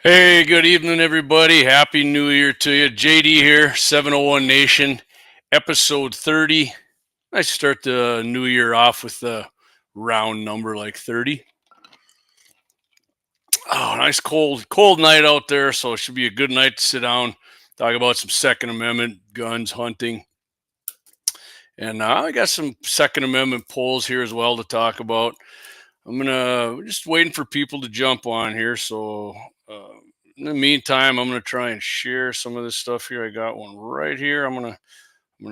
Hey, good evening, everybody. Happy New Year to you. JD here, 701 Nation, episode 30. I start the new year off with a round number like 30. Oh, nice cold night out there, so it should be a good night to sit down, talk about some Second Amendment, guns, hunting. And I got some Second Amendment polls here as well to talk about. We're just waiting for people to jump on here. So in the meantime, I'm gonna try and share some of this stuff here. I got one right here. I'm gonna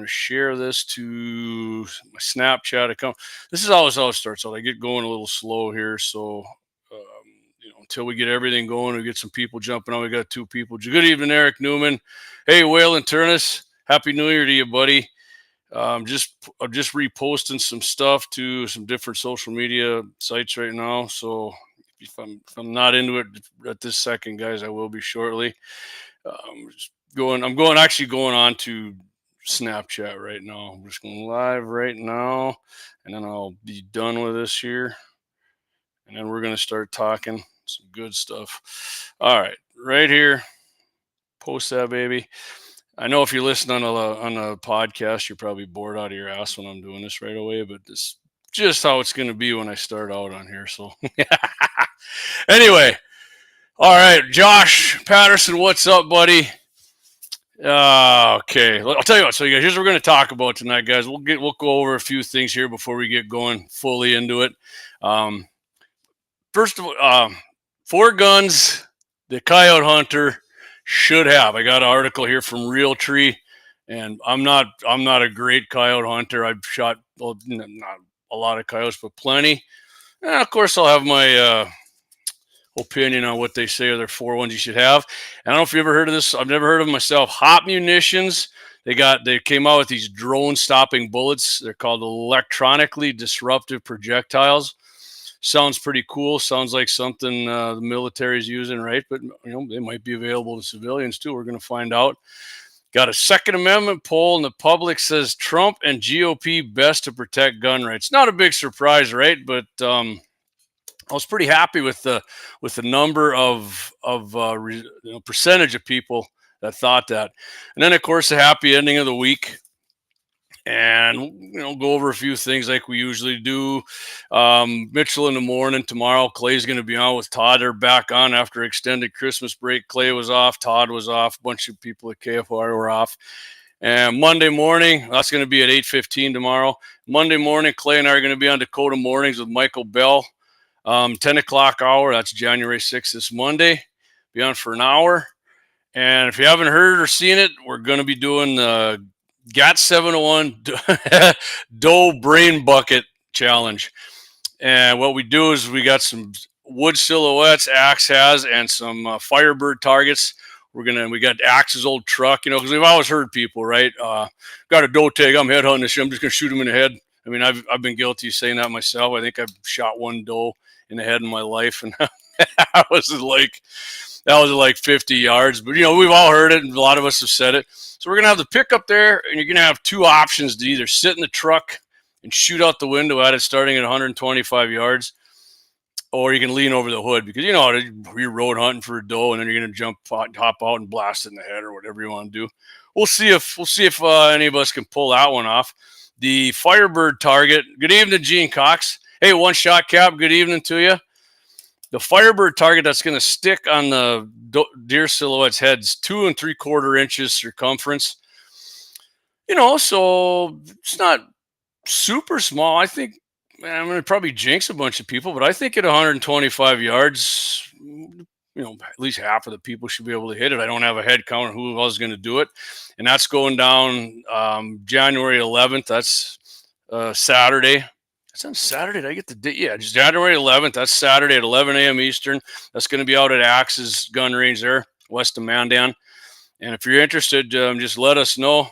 share this to my Snapchat account. This is always how it starts out. I get going a little slow here, so until we get everything going, we get some people jumping on. We got two people. Good evening, Eric Newman. Hey, Waylon Turnus. Happy New Year to you, buddy. I'm just reposting some stuff to some different social media sites right now. So if I'm not into it at this second, guys, I will be shortly. I'm going on to Snapchat right now. I'm just going live right now, and then I'll be done with this here, and then we're going to start talking some good stuff. All right, right here, post that baby. I know if you're listening on a podcast, you're probably bored out of your ass when I'm doing this right away, but this just how it's going to be when I start out on here. So anyway, all right, Josh Patterson, what's up, buddy? Okay, I'll tell you what. So, you guys, here's what we're going to talk about tonight, guys. We'll go over a few things here before we get going fully into it. First of all, 4 guns the coyote hunter should have. I got an article here from Realtree, and I'm not a great coyote hunter. I've shot not a lot of coyotes, but plenty. And of course, I'll have my opinion on what they say are their 4 ones you should have. And I don't know if you ever heard of this. I've never heard of them myself. Hot Munitions. They came out with these drone stopping bullets. They're called electronically disruptive projectiles. Sounds pretty cool. Sounds like something the military is using, right? But they might be available to civilians too. We're going to find out. Got a Second Amendment poll, and the public says Trump and GOP best to protect gun rights. Not a big surprise, right? But I was pretty happy with the number of percentage of people that thought that. And then, of course, the happy ending of the week. And go over a few things like we usually do. Mitchell in the morning tomorrow. Clay's going to be on with Todd. They're back on after extended Christmas break. Clay was off. Todd was off. A bunch of people at KFR were off. And Monday morning, that's going to be at 8:15 tomorrow. Monday morning, Clay and I are going to be on Dakota Mornings with Michael Bell. 10 o'clock hour. That's January 6th, this Monday. Be on for an hour. And if you haven't heard or seen it, we're going to be doing the GAT 701 Doe Brain Bucket Challenge. And what we do is we got some wood silhouettes Axe has and some Firebird targets. We got Axe's old truck, because we've always heard people, right? Got a doe tag. I'm headhunting this shit. I'm just going to shoot him in the head. I mean, I've been guilty of saying that myself. I think I've shot one doe in the head in my life, and that was like 50 yards. But we've all heard it, and a lot of us have said it. So we're gonna have the pickup there, and you're gonna have 2 options to either sit in the truck and shoot out the window at it, starting at 125 yards, or you can lean over the hood because you're road hunting for a doe, and then you're gonna hop out and blast it in the head or whatever you want to do. We'll see if any of us can pull that one off. The Firebird target. Good evening, Gene Cox. Hey, One Shot Cap, good evening to you. The Firebird target that's going to stick on the deer silhouette's head's 2 3/4 inches circumference. So it's not super small. I think I'm going to probably jinx a bunch of people, but I think at 125 yards, at least half of the people should be able to hit it. I don't have a head count on who else is going to do it. And that's going down January 11th. That's Saturday. It's on Saturday. Did I get the date? Yeah, it's January 11th. That's Saturday at 11 a.m. Eastern. That's going to be out at Axe's gun range there, west of Mandan. And if you're interested, just let us know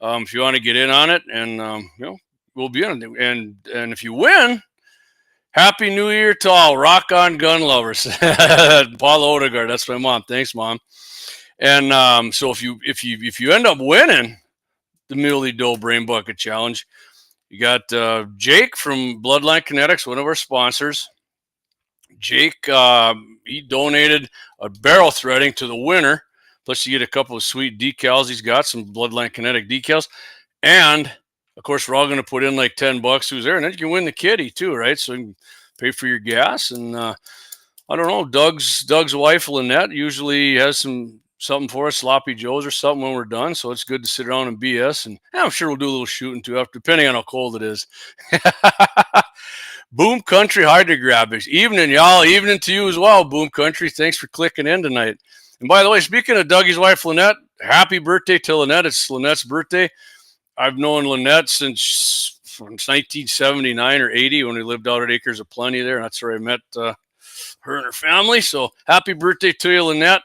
if you want to get in on it, and we'll be on it. And if you win, Happy New Year to all. Rock on, gun lovers. Paula Odegaard, that's my mom. Thanks, Mom. And so if you end up winning the Muley Doe Brain Bucket Challenge, you got Jake from Bloodline Kinetics, one of our sponsors. Jake, he donated a barrel threading to the winner. Plus, you get a couple of sweet decals. He's got some Bloodline Kinetic decals. And, of course, we're all going to put in like $10 who's there. And then you can win the kitty, too, right? So you can pay for your gas. And I don't know, Doug's wife, Lynette, usually has something for us, sloppy joes or something when we're done. So it's good to sit around and BS. And I'm sure we'll do a little shooting, too, after, depending on how cold it is. Boom Country Hydrographics. Evening, y'all. Evening to you as well, Boom Country. Thanks for clicking in tonight. And by the way, speaking of Dougie's wife, Lynette, happy birthday to Lynette. It's Lynette's birthday. I've known Lynette since 1979 or 80 when we lived out at Acres of Plenty there. That's where I met her and her family. So happy birthday to you, Lynette.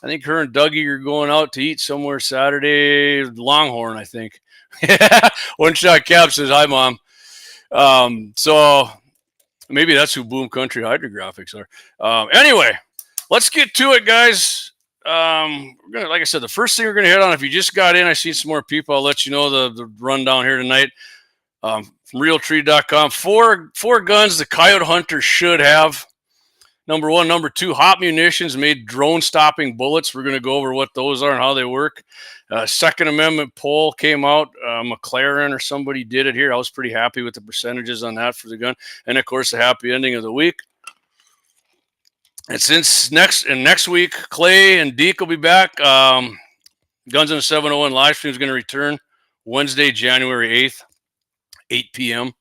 I think her and Dougie are going out to eat somewhere Saturday. Longhorn, I think. One Shot Cap says, hi, Mom. So maybe that's who Boom Country Hydrographics are. Anyway, let's get to it, guys. We're gonna, like I said, the first thing we're going to hit on, if you just got in, I see some more people. I'll let you know the rundown here tonight. From realtree.com. Four guns the coyote hunter should have. Number one. Number two, hot munitions made drone stopping bullets. We're going to go over what those are and how they work. Second Amendment poll came out. McLaren or somebody did it here. I was pretty happy with the percentages on that for the gun. And, of course, the happy ending of the week. And since next week, Clay and Deke will be back. Guns in the 701 live stream is going to return Wednesday, January 8th, 8 p.m.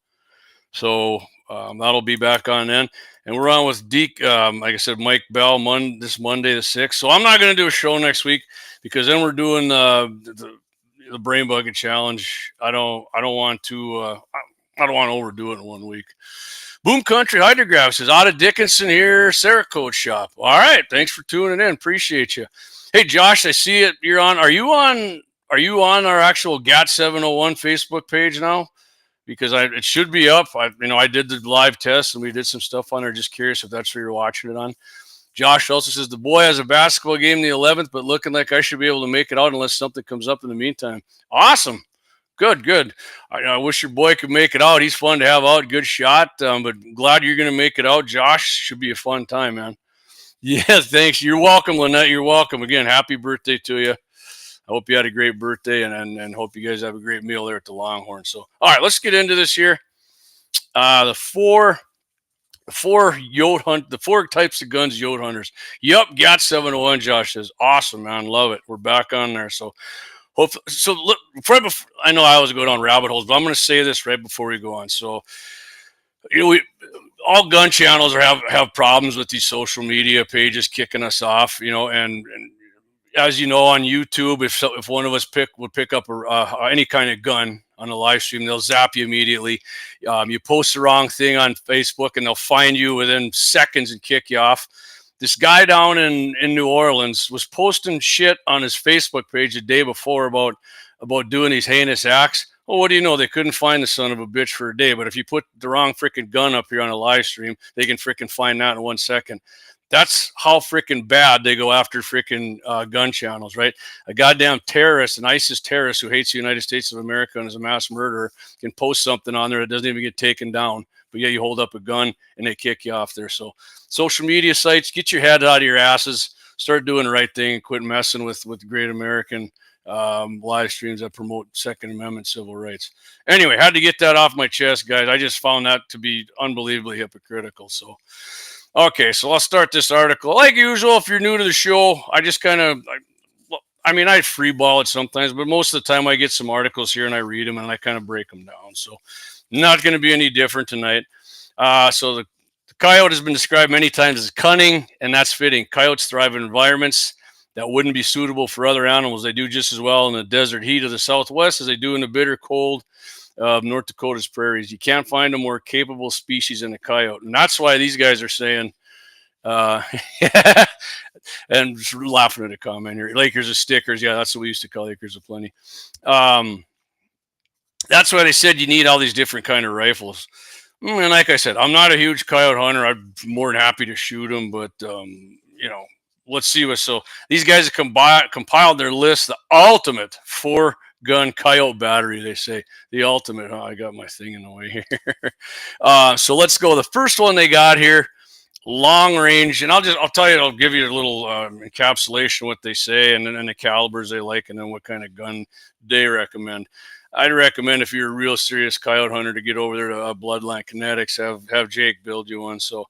So that'll be back on then. And we're on with Deke, like I said, Mike Bell, this Monday the 6th. So I'm not going to do a show next week because then we're doing the Brain Bucket Challenge. I don't want to overdo it in 1 week. Boom Country Hydrographs says, out of Dickinson here, Cerakote Shop. All right, thanks for tuning in. Appreciate you. Hey, Josh, I see it. You're on. Are you on our actual GAT 701 Facebook page now? Because it should be up. I did the live test and we did some stuff on there. Just curious if that's where you're watching it on. Josh also says the boy has a basketball game the 11th, but looking like I should be able to make it out unless something comes up in the meantime. Awesome. Good. I wish your boy could make it out. He's fun to have out. Good shot. But glad you're going to make it out. Josh, should be a fun time, man. Yeah, thanks. You're welcome, Lynette. You're welcome. Again, happy birthday to you. I hope you had a great birthday and hope you guys have a great meal there at the Longhorn. So, all right, let's get into this here. The four types of guns Yote hunters. Yep, GAT 701, Josh says. Awesome, man. Love it. We're back on there. So, look, right before, I know I always go down rabbit holes, but I'm going to say this right before we go on. So, all gun channels have problems with these social media pages kicking us off, and as you know, on YouTube, if one of us would pick up any kind of gun on a live stream, they'll zap you immediately. You post the wrong thing on Facebook, and they'll find you within seconds and kick you off. This guy down in New Orleans was posting shit on his Facebook page the day before about doing these heinous acts. Well, what do you know? They couldn't find the son of a bitch for a day. But if you put the wrong freaking gun up here on a live stream, they can freaking find that in 1 second. That's how freaking bad they go after freaking gun channels, right? A goddamn terrorist, an ISIS terrorist who hates the United States of America and is a mass murderer can post something on there that doesn't even get taken down. But yeah, you hold up a gun and they kick you off there. So social media sites, get your head out of your asses, start doing the right thing, and quit messing with great American live streams that promote Second Amendment civil rights. Anyway, had to get that off my chest, guys. I just found that to be unbelievably hypocritical. So, okay, so I'll start this article. Like usual, if you're new to the show, I just kind of, I freeball it sometimes, but most of the time I get some articles here and I read them and I kind of break them down. So, not going to be any different tonight. So the coyote has been described many times as cunning, and that's fitting. Coyotes thrive in environments that wouldn't be suitable for other animals. They do just as well in the desert heat of the Southwest as they do in the bitter cold of North Dakota's prairies. You can't find a more capable species than a coyote. And that's why these guys are saying, and just laughing at a comment here, Lakers of stickers. Yeah, that's what we used to call Acres of Plenty. That's why they said you need all these different kind of rifles. And like I said, I'm not a huge coyote hunter. I'm more than happy to shoot them, but, let's see what. So these guys have compiled their list, the ultimate 4-gun coyote battery, they say. The ultimate. Oh, I got my thing in the way here. So let's go. The first one they got here, long range, and I'll tell you, I'll give you a little encapsulation of what they say, and then the calibers they like, and then what kind of gun they recommend. I'd recommend, if you're a real serious coyote hunter, to get over there to Bloodline Kinetics, have Jake build you one. So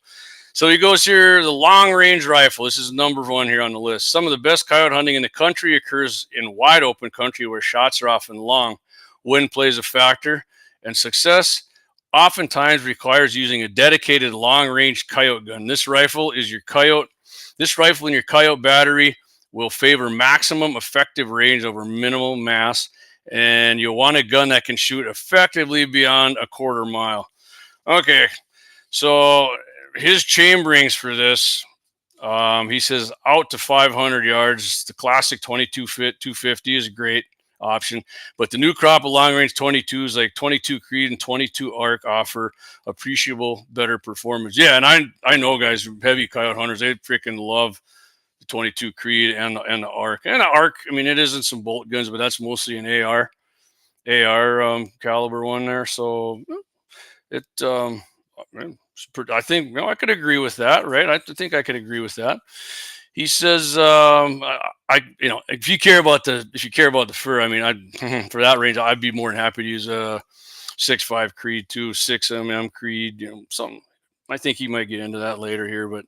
he goes here, the long range rifle. This is number one here on the list. Some of the best coyote hunting in the country occurs in wide open country where shots are often long. Wind plays a factor, and success oftentimes requires using a dedicated long range coyote gun. This rifle in your coyote battery will favor maximum effective range over minimal mass, and you'll want a gun that can shoot effectively beyond a quarter mile. Okay, so his chamberings for this, he says out to 500 yards. The classic 22 fit 250 is a great option, but the new crop of long range 22s like 22 Creed and 22 Arc offer appreciable better performance. Yeah, and I know guys, heavy coyote hunters, they freaking love the 22 Creed and the Arc. And the Arc, I mean, it isn't some bolt guns, but that's mostly an AR caliber one there. So it I think I could agree with that, right? I think I could agree with that. He says, if you care about the fur, I mean, for that range, I'd be more than happy to use a 6.5 Creed, 6mm Creed, something. I think he might get into that later here, but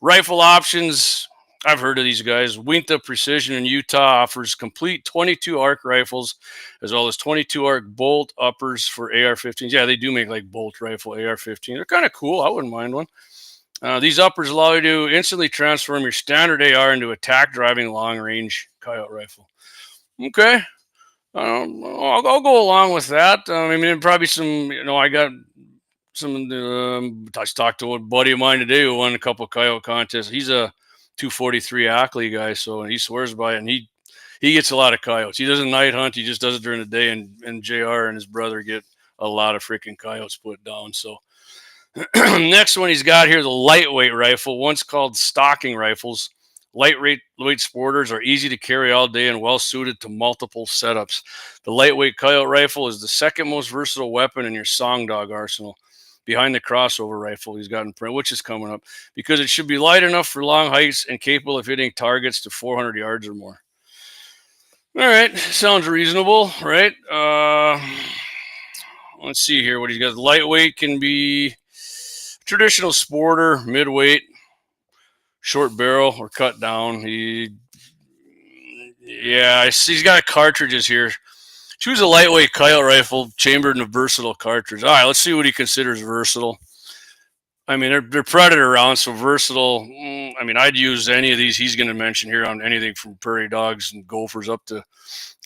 rifle options, I've heard of these guys. Winta Precision in Utah offers complete 22 Arc rifles, as well as 22 Arc bolt uppers for AR-15s. Yeah, they do make like bolt rifle AR-15. They're kind of cool. I wouldn't mind one. These uppers allow you to instantly transform your standard AR into a tack driving long range coyote rifle. Okay. I'll go along with that. I mean, probably some, I got some, I talked to a buddy of mine today who won a couple of coyote contests. He's a 243 Ackley guy, so he swears by it, and he gets a lot of coyotes. He doesn't night hunt, he just does it during the day, and JR and his brother get a lot of freaking coyotes put down. So next one he's got here, the lightweight rifle, once called stocking rifles. Lightweight sporters are easy to carry all day and well suited to multiple setups. The lightweight coyote rifle is the second most versatile weapon in your song dog arsenal, behind the crossover rifle he's got in print, which is coming up, because it should be light enough for long hikes and capable of hitting targets to 400 yards or more. All right, sounds reasonable, right? Let's see here what he's got. Lightweight can be traditional sporter, midweight, short barrel, or cut down. He's got cartridges here. Choose a lightweight coyote rifle chambered in a versatile cartridge. All right, let's see what he considers versatile. I mean, they're predator rounds, so versatile. I mean, I'd use any of these he's going to mention here on anything from prairie dogs and gophers up to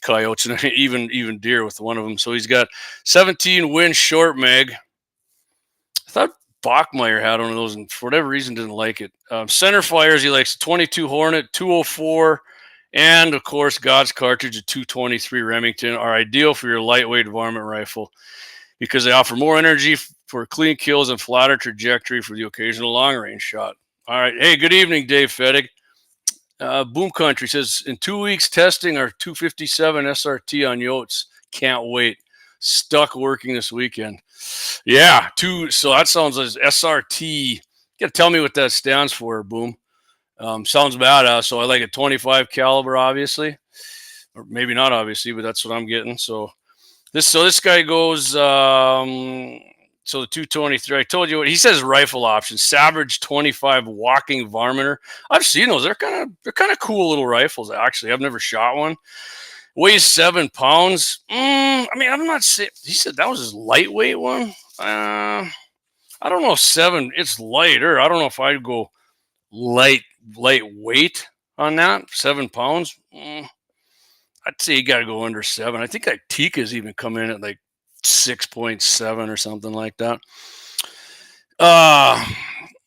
coyotes and even deer with one of them. So he's got 17 Win short mag. I thought Bachmeyer had one of those, and for whatever reason didn't like it. Center fires, he likes 22 Hornet, 204, and of course God's cartridge of 223 Remington are ideal for your lightweight varmint rifle because they offer more energy for clean kills and flatter trajectory for the occasional long range shot. All right, hey, good evening, Dave Fettig. Boom Country says, in 2 weeks testing our 257 SRT on Yotes. Can't wait. Stuck working this weekend. Yeah, so that sounds like SRT. You got to tell me what that stands for, Boom. Sounds badass. So I like a 25 caliber, obviously, or maybe not obviously, but that's what I'm getting. So this guy goes. So the 223. I told you what he says. Rifle option: Savage 25 walking varminter. I've seen those. They're kind of cool little rifles. Actually, I've never shot one. Weighs 7 pounds. I mean, I'm not saying he said that was his lightweight one. I don't know if 7. It's lighter. I don't know if I'd go lightweight on that. 7 pounds. I'd say you got to go under 7. I think like Tika's even come in at like 6.7 or something like that.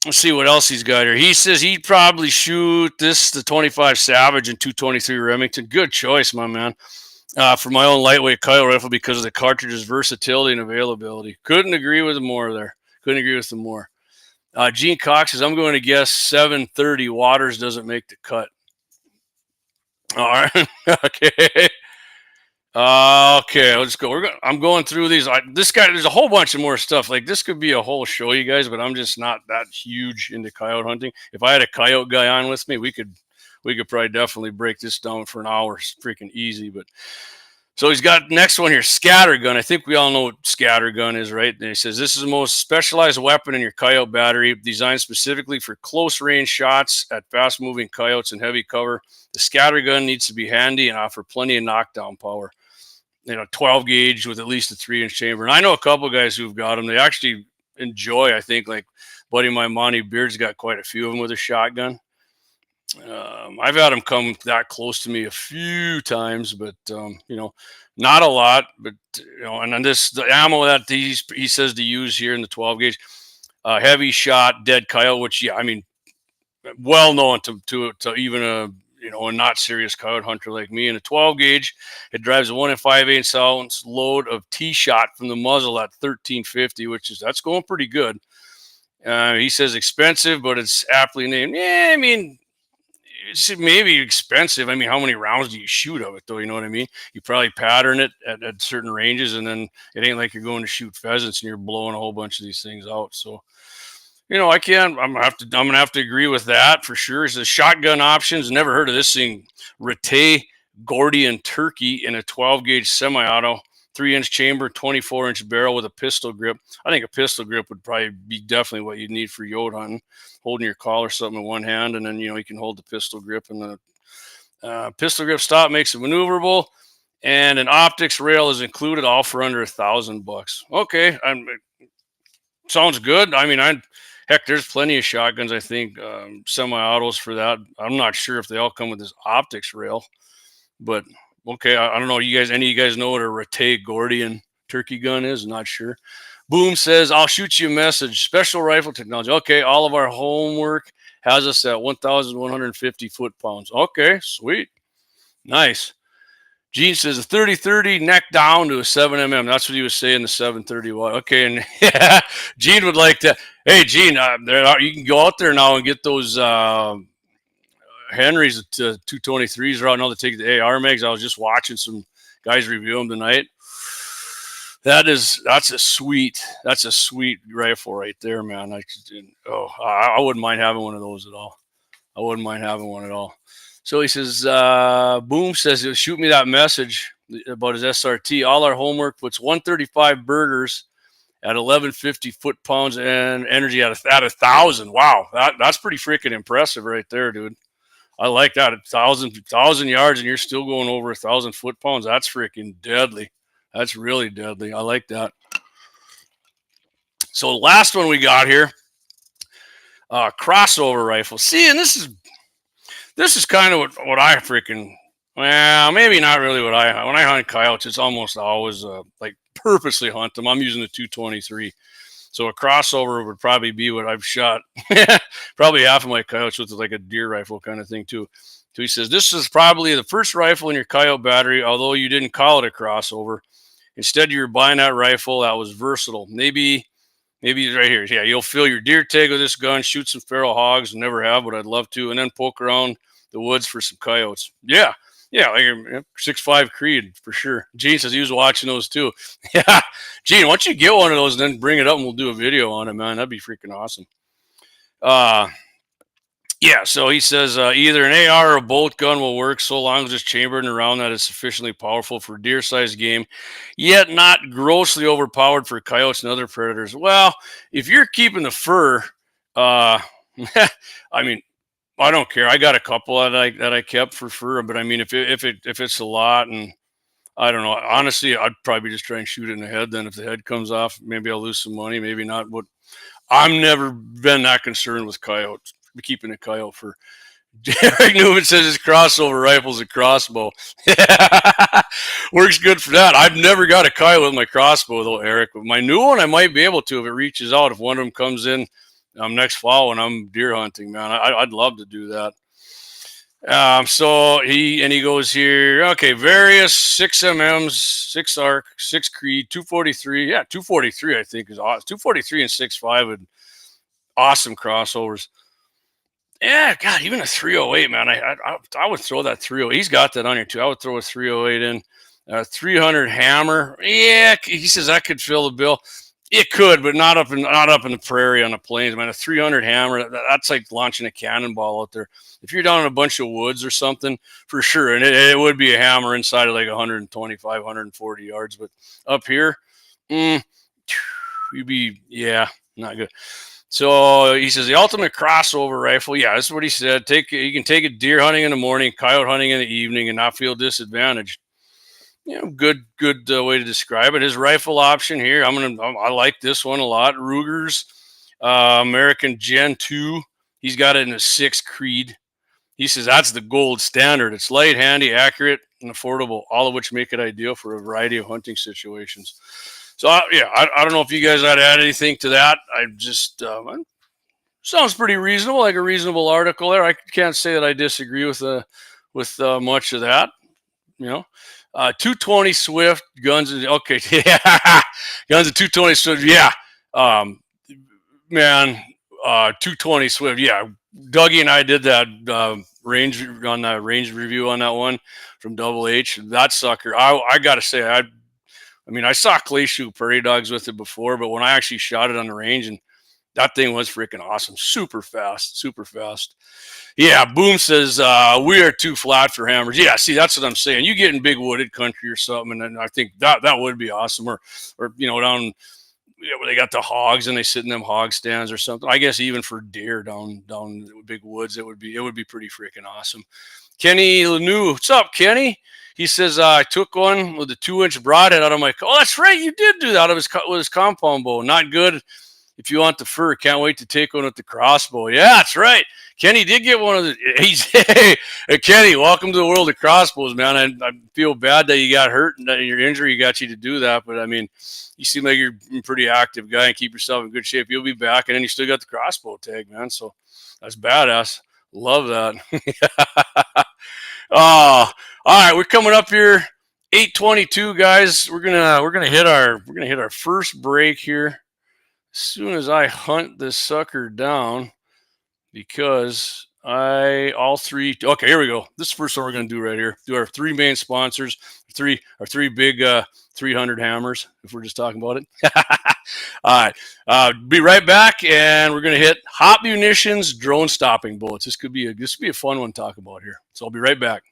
Let's see what else he's got here. He says he'd probably shoot the 25 Savage and 223 Remington. Good choice, my man. For my own lightweight coyote rifle because of the cartridge's versatility and availability. Couldn't agree with him more there. Couldn't agree with him more. Gene Cox says, I'm going to guess 730 Waters doesn't make the cut. All right. Okay. Okay, let's go. I'm going through these. This guy, there's a whole bunch of more stuff. Like this could be a whole show, you guys, but I'm just not that huge into coyote hunting. If I had a coyote guy on with me, we could probably definitely break this down for an hour. It's freaking easy. But so he's got next one here, scattergun. I think we all know what scattergun is, right? And he says this is the most specialized weapon in your coyote battery, designed specifically for close range shots at fast moving coyotes and heavy cover. The scattergun needs to be handy and offer plenty of knockdown power. 12 gauge with at least a 3-inch chamber. And I know a couple of guys who've got them. They actually enjoy, I think, like buddy my Monty Beard's got quite a few of them with a shotgun. I've had them come that close to me a few times, but not a lot. But and then the ammo that he says to use here in the 12 gauge, heavy shot, dead coyote, which I mean, well known to even a not serious coyote hunter like me. In a 12 gauge, it drives a 1 5/8 ounce load of T shot from the muzzle at 1350, that's going pretty good. He says expensive, but it's aptly named. Yeah, I mean, it's maybe expensive. I mean, how many rounds do you shoot of it, though? You know what I mean? You probably pattern it at certain ranges, and then it ain't like you're going to shoot pheasants and you're blowing a whole bunch of these things out. So, I can't. I'm gonna have to agree with that for sure. It's the shotgun options. Never heard of this thing. Rate Gordian turkey in a 12 gauge semi-auto, 3-inch chamber, 24-inch barrel with a pistol grip. I think a pistol grip would probably be definitely what you'd need for yote hunting, holding your call or something in one hand, and then you can hold the pistol grip, and the pistol grip stop makes it maneuverable, and an optics rail is included, all for under $1,000. Okay, sounds good. I mean, heck, there's plenty of shotguns, I think, semi-autos for that. I'm not sure if they all come with this optics rail, but okay, I don't know. Any of you guys know what a Rate Gordian turkey gun is? Not sure. Boom says, I'll shoot you a message. Special rifle technology. Okay, all of our homework has us at 1,150 foot-pounds. Okay, sweet. Nice. Gene says a 30-30 neck down to a 7mm. That's what he was saying, the 730 watt. Okay, and yeah, Gene would like to. Hey, Gene, you can go out there now and get those Henry's 223s are out now to take the AR mags. I was just watching some guys review them tonight. That's a sweet rifle right there, man. I wouldn't mind having one of those at all. I wouldn't mind having one at all. So he says, Boom says he'll shoot me that message about his SRT. All our homework puts 135 burgers at 1150 foot-pounds and energy at 1,000. Wow, that's pretty freaking impressive right there, dude. I like that. 1,000 yards and you're still going over 1,000 foot-pounds. That's freaking deadly. That's really deadly. I like that. So the last one we got here, crossover rifle. See, and this is kind of what I freaking, well, maybe not really when I hunt coyotes, it's almost always like purposely hunt them. I'm using the 223. So a crossover would probably be what I've shot probably half of my coyotes with, like a deer rifle kind of thing too. So he says, this is probably the first rifle in your coyote battery, although you didn't call it a crossover. Instead, you were buying that rifle that was versatile. Maybe right here. Yeah, you'll fill your deer tag with this gun, shoot some feral hogs. Never have, but I'd love to. And then poke around the woods for some coyotes. Yeah, like 6'5" Creed for sure. Gene says he was watching those too. Yeah, Gene, why don't you get one of those and then bring it up and we'll do a video on it, man. That'd be freaking awesome. Yeah, so he says either an AR or a bolt gun will work so long as it's chambered and around that it's sufficiently powerful for deer-sized game, yet not grossly overpowered for coyotes and other predators. Well, if you're keeping the fur, I mean, I don't care. I got a couple that I kept for fur, but I mean, if it's a lot, and I don't know, honestly, I'd probably just try and shoot it in the head. Then if the head comes off, maybe I'll lose some money, maybe not. But I'm never been that concerned with coyotes. Keeping a coyote for. Derek Newman says his crossover rifle's a crossbow. Works good for that. I've never got a coyote with my crossbow though, Eric. With my new one, I might be able to if it reaches out. If one of them comes in next fall when I'm deer hunting, man, I'd love to do that. So he goes here. Okay, various 6MMs, 6 ARC, 6 Creed, 243. Yeah, 243 I think is awesome. 243 and 6.5 would awesome crossovers. Yeah, God, even a 308, man. I would throw that 308. He's got that on here too. I would throw a 308 in. 300 hammer. Yeah, he says that could fill the bill. It could, but not up in the prairie on the plains, man. A 300 hammer, that's like launching a cannonball out there. If you're down in a bunch of woods or something, for sure, and it would be a hammer inside of like 125, 140 yards. But up here, you'd be, not good. So he says the ultimate crossover rifle. Yeah, that's what he said. You can take it deer hunting in the morning, coyote hunting in the evening, and not feel disadvantaged. Good way to describe it. His rifle option here, I like this one a lot. Ruger's American Gen 2. He's got it in a 6 Creed. He says that's the gold standard. It's light, handy, accurate, and affordable, all of which make it ideal for a variety of hunting situations. So I don't know if you guys had to add anything to that. I just sounds pretty reasonable, like a reasonable article there. I can't say that I disagree with much of that. 220 Swift guns. Okay, yeah, guns at 220 Swift. Yeah, man, 220 Swift. Yeah, Dougie and I did that range review on that one from Double H. That sucker. I gotta say, I saw clay shoot prairie dogs with it before, but when I actually shot it on the range, and that thing was freaking awesome. Super fast. Yeah, Boom says, we are too flat for hammers. Yeah, see, that's what I'm saying. You get in big wooded country or something, and I think that would be awesome. Or down where they got the hogs and they sit in them hog stands or something. I guess even for deer down big woods, it would be pretty freaking awesome. Kenny Lanou, what's up, Kenny? He says, I took one with a 2-inch broadhead out of my. Oh, that's right, you did do that with his compound bow. Not good. If you want the fur, can't wait to take one with the crossbow. Yeah, that's right. Kenny did get one of the. Hey, Kenny, welcome to the world of crossbows, man. I feel bad that you got hurt and that your injury got you to do that. But you seem like you're a pretty active guy and keep yourself in good shape. You'll be back, and then you still got the crossbow tag, man. So that's badass. Love that. All right, we're coming up here. 8:22, guys. We're gonna hit our first break here. As soon as I hunt this sucker down, because all three. Okay, here we go. This is the first one we're going to do right here. Do our 3 main sponsors, our three big 300 hammers, if we're just talking about it. All right, be right back, and we're going to hit Hot Munitions drone stopping bullets. This could be a fun one to talk about here. So I'll be right back.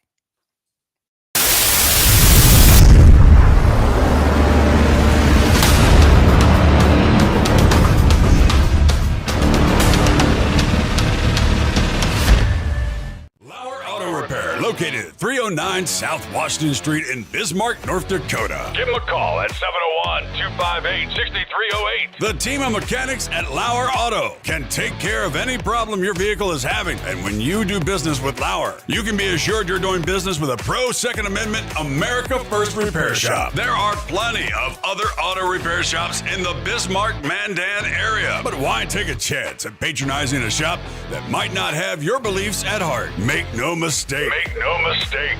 Located at 309 South Washington Street in Bismarck, North Dakota. Give them a call at 701-258-6308. The team of mechanics at Lauer Auto can take care of any problem your vehicle is having. And when you do business with Lauer, you can be assured you're doing business with a pro Second Amendment America First repair shop. There are plenty of other auto repair shops in the Bismarck-Mandan area. But why take a chance at patronizing a shop that might not have your beliefs at heart? Make no mistake.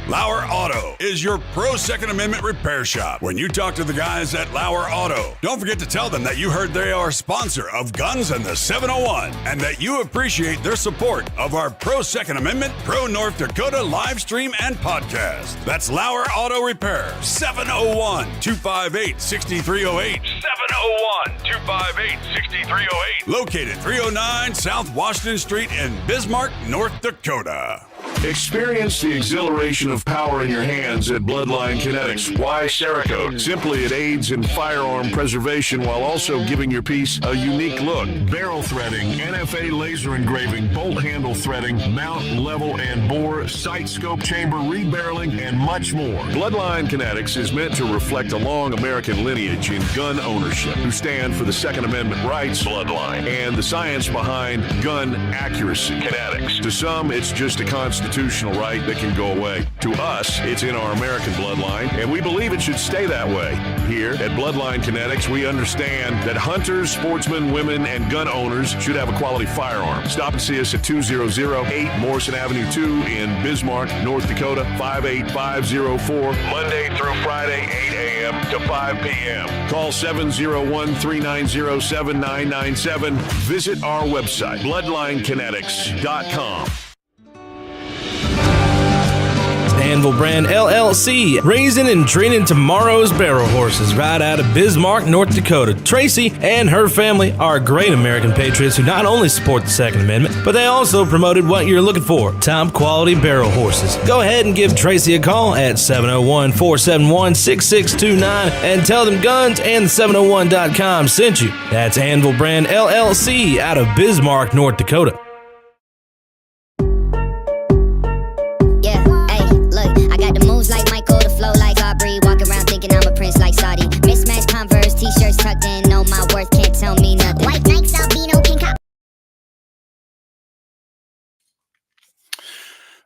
Lauer Auto is your pro Second Amendment repair shop. When you talk to the guys at Lauer Auto, don't forget to tell them that you heard they are a sponsor of Guns and the 701 and that you appreciate their support of our pro Second Amendment, pro North Dakota live stream and podcast. That's Lauer Auto Repair, 701-258-6308. 701-258-6308. Located 309 South Washington Street in Bismarck, North Dakota. Experience the exhilaration of power in your hands at Bloodline Kinetics. Why Cerakote? Simply, it aids in firearm preservation while also giving your piece a unique look. Barrel threading, NFA laser engraving, bolt handle threading, mount, level, and bore, sight scope chamber, rebarreling, and much more. Bloodline Kinetics is meant to reflect a long American lineage in gun ownership, who stand for the Second Amendment rights, Bloodline, and the science behind gun accuracy. Kinetics. To some, it's just a constitutional right that can go away. To us, it's in our American bloodline, and we believe it should stay that way. Here at Bloodline Kinetics, we understand that hunters, sportsmen, women, and gun owners should have a quality firearm. Stop and see us at 2008 Morrison Avenue 2 in Bismarck, North Dakota, 58504, Monday through Friday, 8 a.m. to 5 p.m. Call 701-390-7997. Visit our website, bloodlinekinetics.com. Anvil Brand LLC, raising and training tomorrow's barrel horses right out of Bismarck, North Dakota. Tracy and her family are great American patriots who not only support the Second Amendment, but they also promoted what you're looking for, top quality barrel horses. Go ahead and give Tracy a call at 701-471-6629 and tell them Guns and 701.com sent you. That's Anvil Brand LLC out of Bismarck, North Dakota. Yeah, hey, look, I got the moves like Michael, the flow like Aubrey, walk around thinking I'm a prince like Saudi. Mismatched Converse, t-shirts tucked in, know my worth, can't tell me nothing. White Nikes, albino, pink cop.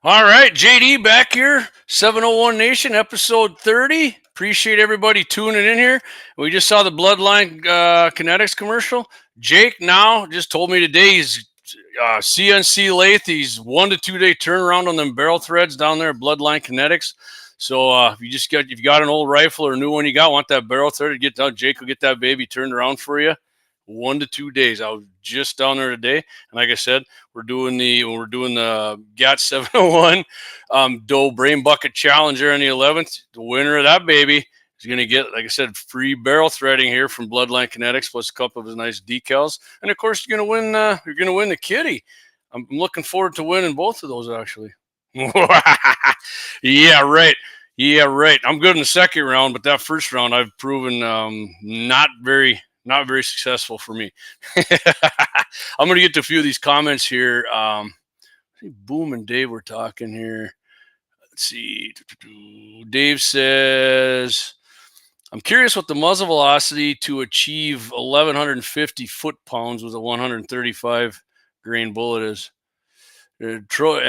All right, JD back here, 701 Nation, episode 30. Appreciate everybody tuning in here. We just saw the Bloodline Kinetics commercial. Jake now just told me today he's CNC lathe. He's 1 to 2 day turnaround on them barrel threads down there at Bloodline Kinetics. So if you got an old rifle or a new one you want that barrel thread to get down, Jake will get that baby turned around for you. 1 to 2 days. I was just down there today, and like I said, we're doing the GAT 701 Doe Brain Bucket Challenge there on the 11th. The winner of that baby is going to get, like I said, free barrel threading here from Bloodline Kinetics, plus a couple of his nice decals, and of course you're going to win. You're going to win the kitty. I'm looking forward to winning both of those actually. Yeah, right. Yeah, right. I'm good in the second round, but that first round I've proven not very successful for me. I'm going to get to a few of these comments here. Boom and Dave were talking here. Let's see. Dave says, I'm curious what the muzzle velocity to achieve 1,150 foot-pounds with a 135 grain bullet is. Troy,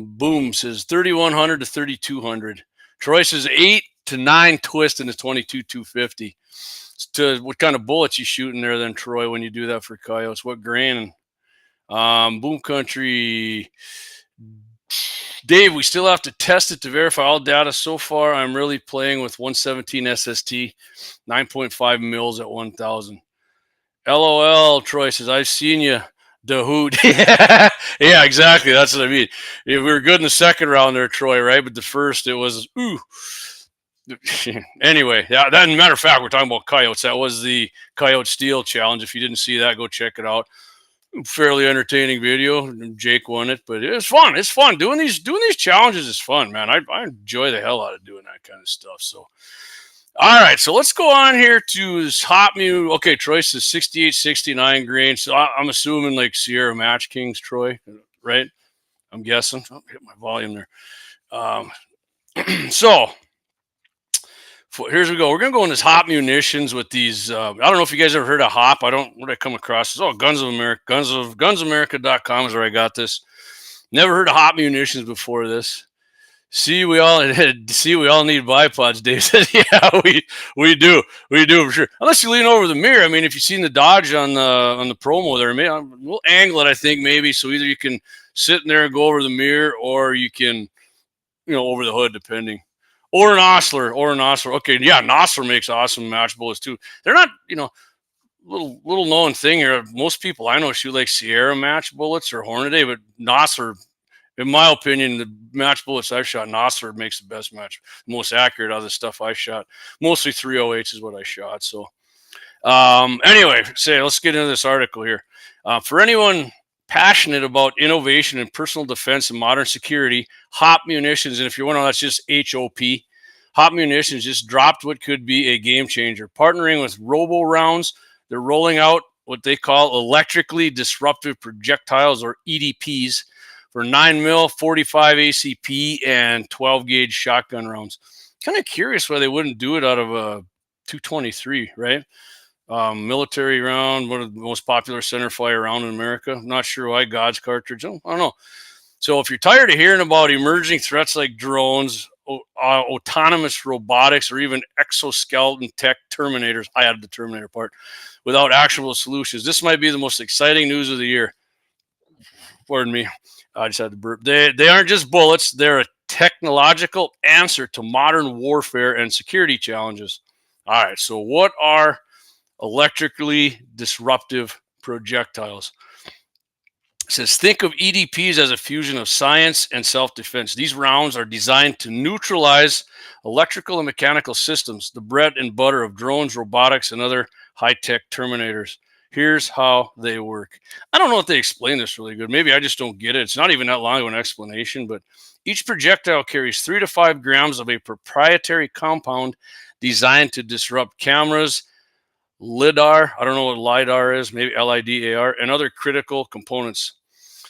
Boom says 3,100 to 3,200. Troy says 8 to 9 twist in the 22-250. To what kind of bullets you shooting there then, Troy, when you do that for coyotes? What grain? Boom Country. Dave, we still have to test it to verify all data. So far, I'm really playing with 117 SST, 9.5 mils at 1,000. LOL, Troy says, I've seen you, Dahoot. Yeah, exactly. That's what I mean. Yeah, we were good in the second round there, Troy, right? But the first, it was, ooh. Anyway, yeah, that, matter of fact, we're talking about coyotes. That was the Coyote Steel Challenge. If you didn't see that, go check it out. Fairly entertaining video. Jake won it, but it was fun. It's fun doing these challenges. Is fun, man. I enjoy the hell out of doing that kind of stuff. So, all right, so let's go on here to this Hot Mew. Okay, Troy says 68, 69 grain. So I'm assuming like Sierra Match Kings, Troy, right? I'm guessing. Oh, hit my volume there. So. Here's we go. We're going to go in this Hop munitions with these. I don't know if you guys ever heard of Hop. Where did I come across this? Oh, Guns of America. Gunsamerica.com is where I got this. Never heard of Hop munitions before this. See, we all need bipods, Dave said. Yeah, we do for sure. Unless you lean over the mirror. I mean, if you've seen the Dodge on the promo there, we'll angle it, I think, maybe. So either you can sit in there and go over the mirror, or you can, over the hood, depending. Or an Osler. Okay, yeah, an Osler makes awesome match bullets too. They're not, little known thing here. Most people I know shoot like Sierra match bullets or Hornady, but Osler, in my opinion, the match bullets I've shot, Osler makes the best match, most accurate out of the stuff I shot. Mostly 308s is what I shot. So, anyway, let's get into this article here. For anyone passionate about innovation in personal defense and modern security, Hop Munitions, and if you're wondering, that's just HOP. Hop Munitions just dropped what could be a game changer. Partnering with Robo Rounds, they're rolling out what they call electrically disruptive projectiles, or EDPs, for 9mm, 45 ACP, and 12 gauge shotgun rounds. Kind of curious why they wouldn't do it out of a 223, right? Military round, one of the most popular centerfire round in America. I'm not sure why. God's cartridge. I don't know. So if you're tired of hearing about emerging threats like drones, autonomous robotics, or even exoskeleton tech Terminators, I added the Terminator part, without actionable solutions, this might be the most exciting news of the year. Pardon me. I just had to burp. They aren't just bullets. They're a technological answer to modern warfare and security challenges. All right. So what are electrically disruptive projectiles? It says, think of EDPs as a fusion of science and self-defense. These rounds are designed to neutralize electrical and mechanical systems, the bread and butter of drones, robotics, and other high-tech terminators. Here's how they work. I don't know if they explain this really good. Maybe I just don't get it. It's not even that long of an explanation, but each projectile carries 3 to 5 grams of a proprietary compound designed to disrupt cameras, LIDAR, I don't know what LIDAR is, maybe LIDAR, and other critical components.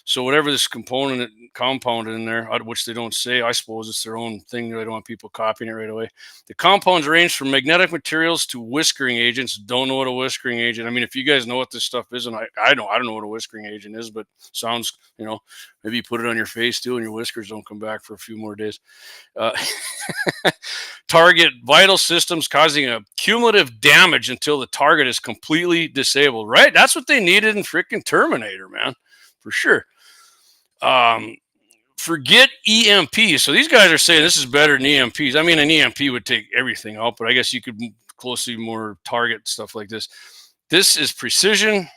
So whatever this compound in there, which they don't say, I suppose it's their own thing. I don't want people copying it right away. The compounds range from magnetic materials to whiskering agents. Don't know what a whiskering agent. I mean, if you guys know what this stuff is, and I don't know what a whiskering agent is, but sounds, maybe you put it on your face too, and your whiskers don't come back for a few more days. Target vital systems, causing a cumulative damage until the target is completely disabled. Right? That's what they needed in freaking Terminator, man, for sure. Forget EMPs. So these guys are saying this is better than EMPs. I mean, an EMP would take everything out, but I guess you could closely more target stuff like this. This is precision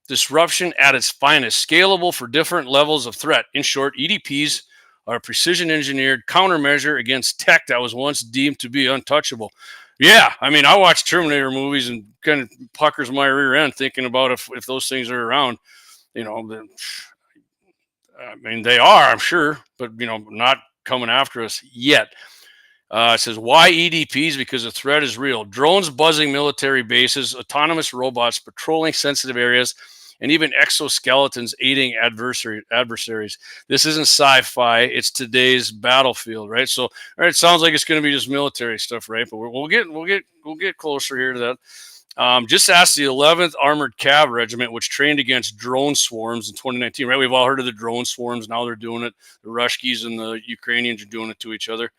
disruption at its finest, scalable for different levels of threat. In short, EDPs are a precision engineered countermeasure against tech that was once deemed to be untouchable. Yeah, I mean, I watch Terminator movies and kind of puckers my rear end thinking about if those things are around, I mean, they are, I'm sure, but, not coming after us yet. It says, why EDPs? Because the threat is real. Drones buzzing military bases, autonomous robots patrolling sensitive areas, and even exoskeletons aiding adversaries. This isn't sci-fi. It's today's battlefield, right? So, all right, it sounds like it's going to be just military stuff, right? But we'll get closer here to that. Just ask the 11th Armored Cav Regiment, which trained against drone swarms in 2019, right? We've all heard of the drone swarms. Now they're doing it. The Ruskies and the Ukrainians are doing it to each other.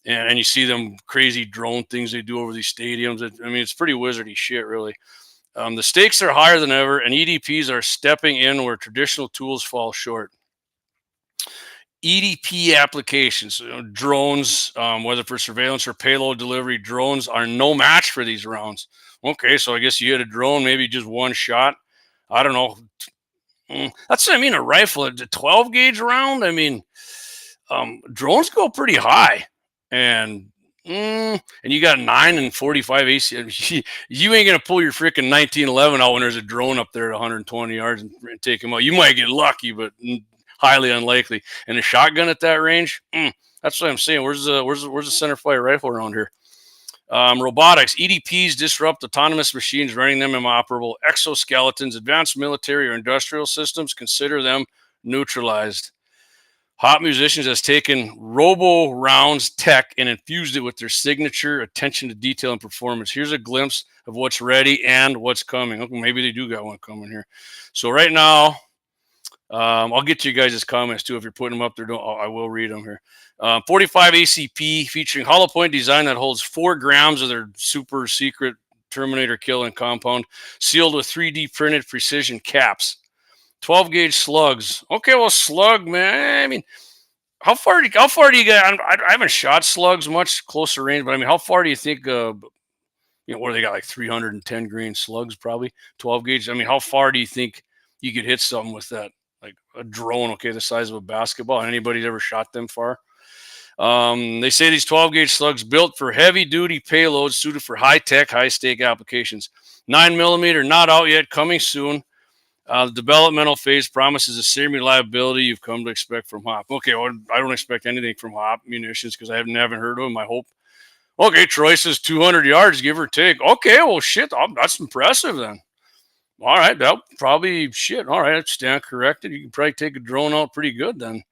And you see them crazy drone things they do over these stadiums. I mean, it's pretty wizardy shit, really. The stakes are higher than ever, and EDPs are stepping in where traditional tools fall short. EDP applications, drones, whether for surveillance or payload delivery, drones are no match for these rounds. Okay, so I guess you hit a drone, maybe just one shot. I don't know. That's what I mean, a rifle, a 12 gauge round. I mean, drones go pretty high, and you got 9 and 45 AC. You ain't gonna pull your freaking 1911 out when there's a drone up there at 120 yards and take him out. You might get lucky, but highly unlikely. And a shotgun at that range, that's what I'm saying. Where's the center fire rifle around here? Robotics, EDPs disrupt autonomous machines, running them inoperable. Exoskeletons, advanced military or industrial systems, consider them neutralized. Hot Musicians has taken Robo Rounds tech and infused it with their signature attention to detail and performance. Here's a glimpse of what's ready and what's coming. Okay, maybe they do got one coming here. So right now, I'll get to you guys' comments too. If you're putting them up there, I will read them here. 45 ACP featuring hollow point design that holds 4 grams of their super secret Terminator killing compound, sealed with 3D printed precision caps. 12 gauge slugs. Okay, well, slug, man. I mean, how far do you get? I haven't shot slugs much closer range, but I mean, how far do you think? What they got, like 310 grain slugs, probably 12 gauge. I mean, how far do you think you could hit something with that? Like a drone, okay, the size of a basketball. Anybody's ever shot them far? They say these 12 gauge slugs built for heavy duty payloads suited for high tech, high stake applications. 9mm, not out yet, coming soon. The developmental phase promises the same reliability you've come to expect from HOP. Okay, well, I don't expect anything from HOP munitions because I haven't heard of them. I hope. Okay, Troy says 200 yards, give or take. Okay, well, shit, that's impressive then. All right, that probably shit. All right, stand corrected. You can probably take a drone out pretty good then.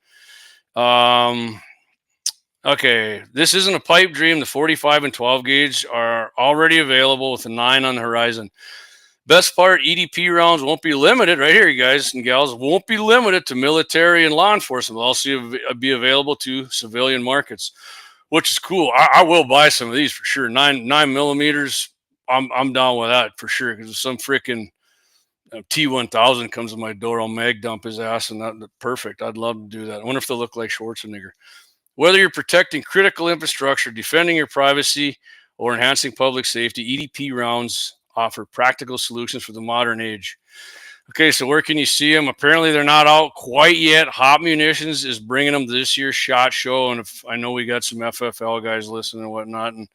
Okay, this isn't a pipe dream. The 45 and 12 gauge are already available with a 9 on the horizon. Best part, EDP rounds won't be limited. Right here, you guys and gals, won't be limited to military and law enforcement. They'll also be available to civilian markets, which is cool. I will buy some of these for sure. 9mm, I'm down with that for sure. Because if some freaking T-1000 comes to my door, I'll mag dump his ass, and that's perfect. I'd love to do that. I wonder if they'll look like Schwarzenegger. Whether you're protecting critical infrastructure, defending your privacy, or enhancing public safety, EDP rounds offer practical solutions for the modern age. Okay, so where can you see them? Apparently they're not out quite yet. Hot Munitions is bringing them to this year's SHOT Show, and if I know we got some FFL guys listening and whatnot, and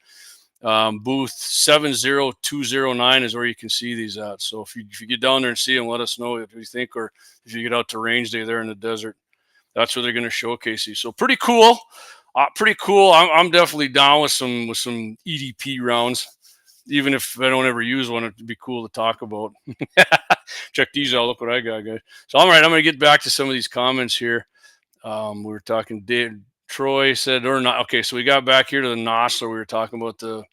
booth 70209 is where you can see these at. So if you get down there and see them, let us know what you think, or if you get out to range day there in the desert, that's where they're going to showcase you. So pretty cool. I'm definitely down with some EDP rounds. Even if I don't ever use one, it'd be cool to talk about. Check these out. Look what I got, guys. So, all right, I'm going to get back to some of these comments here. We were talking, Troy said, or not. Okay, so we got back here to the Nosler. We were talking about the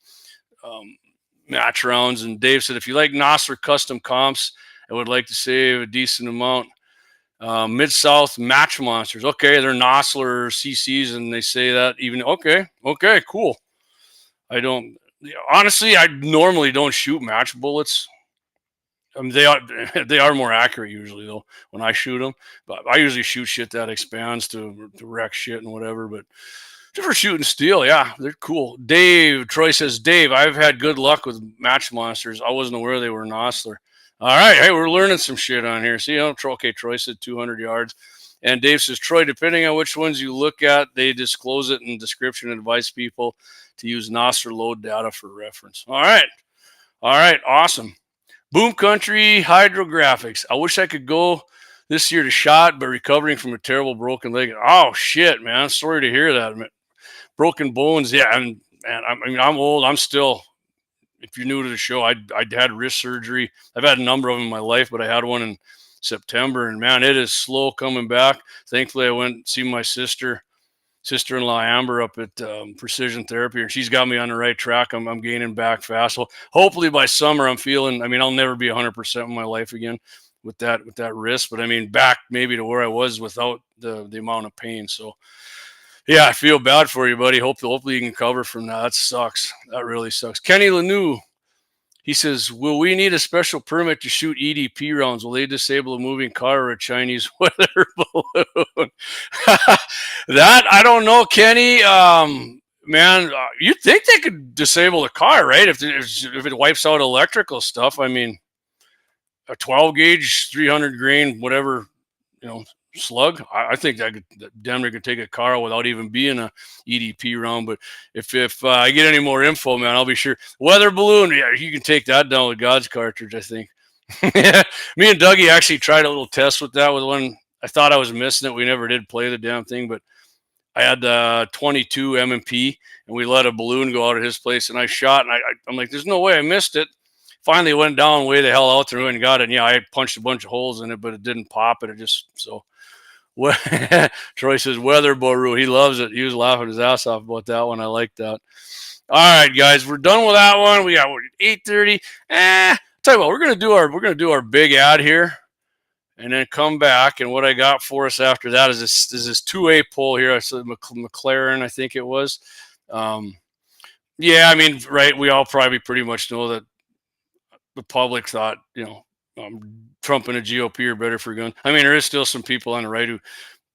match rounds. And Dave said, if you like Nosler custom comps, I would like to save a decent amount. Mid-South Match Monsters. Okay, they're Nosler CCs, and they say that even. Okay, cool. Honestly, I normally don't shoot match bullets. I mean, they are more accurate usually though when I shoot them. But I usually shoot shit that expands to wreck shit and whatever. But for shooting steel, yeah, they're cool. Troy says, Dave, I've had good luck with match monsters. I wasn't aware they were Nosler. All right, hey, we're learning some shit on here. See, okay, Troy said 200 yards. And Dave says, Troy, depending on which ones you look at, they disclose it in description and advise people to use Nosler load data for reference. All right, awesome. Boom Country Hydrographics. I wish I could go this year to SHOT, but recovering from a terrible broken leg. Oh, shit, man. Sorry to hear that. Broken bones, yeah. And I'm old. I'm still, if you're new to the show, I had wrist surgery. I've had a number of them in my life, but I had one in September, and man, it is slow coming back. Thankfully, I went and see my sister-in-law Amber up at Precision Therapy, and she's got me on the right track. I'm gaining back fast. So hopefully by summer, I'm feeling. I mean, I'll never be 100% in my life again with that wrist, but I mean, back maybe to where I was without the amount of pain. So yeah, I feel bad for you, buddy. Hopefully you can recover from that. That sucks. That really sucks. Kenny Lanou. He says, will we need a special permit to shoot EDP rounds? Will they disable a moving car or a Chinese weather balloon? That, I don't know, Kenny. Man, you'd think they could disable the car, right? If it wipes out electrical stuff. I mean, a 12 gauge, 300 grain, whatever, slug. I think that Denver could take a car without even being a EDP round. But if I get any more info, man, I'll be sure. Weather balloon, yeah, you can take that down with God's cartridge, I think. Me and Dougie actually tried a little test with that with one. I thought I was missing it. We never did play the damn thing, but I had 22 M&P, and we let a balloon go out of his place, and I shot, and I'm like, there's no way I missed it. Finally went down way the hell out there and got it. And yeah, I punched a bunch of holes in it, but it didn't pop it. It just so. Troy says weather Boru. He loves it. He was laughing his ass off about that one. I like that. All right, guys, we're done with that one. We got 8:30. Tell you what, we're gonna do our big ad here, and then come back. And what I got for us after that is this 2A poll here. I said McLaren, I think it was. Yeah, I mean, right. We all probably pretty much know that the public thought, Trump and the GOP are better for guns. I mean, there is still some people on the right who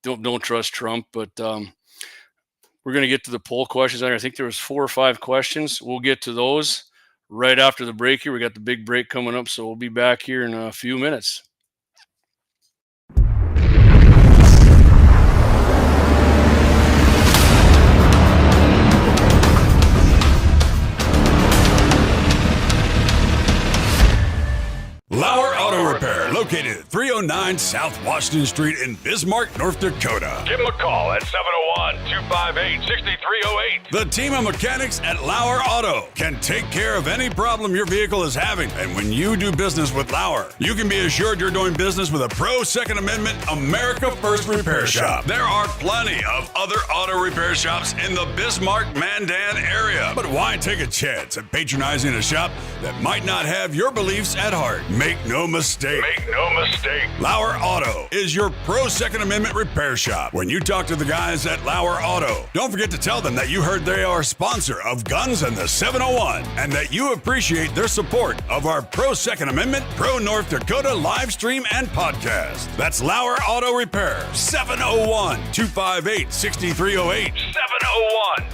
don't trust Trump, but we're going to get to the poll questions. I think there was 4 or 5 questions. We'll get to those right after the break here. We got the big break coming up, so we'll be back here in a few minutes. Lauer Auto Repair, located at 309 South Washington Street in Bismarck, North Dakota. Give them a call at 701-258-6308. The team of mechanics at Lauer Auto can take care of any problem your vehicle is having. And when you do business with Lauer, you can be assured you're doing business with a pro Second Amendment America First repair shop. There are plenty of other auto repair shops in the Bismarck-Mandan area. But why take a chance at patronizing a shop that might not have your beliefs at heart? Make no mistake. Lauer Auto is your pro Second Amendment repair shop. When you talk to the guys at Lauer Auto, don't forget to tell them that you heard they are a sponsor of Guns and the 701 and that you appreciate their support of our pro Second Amendment, pro North Dakota live stream and podcast. That's Lauer Auto Repair, 701-258-6308.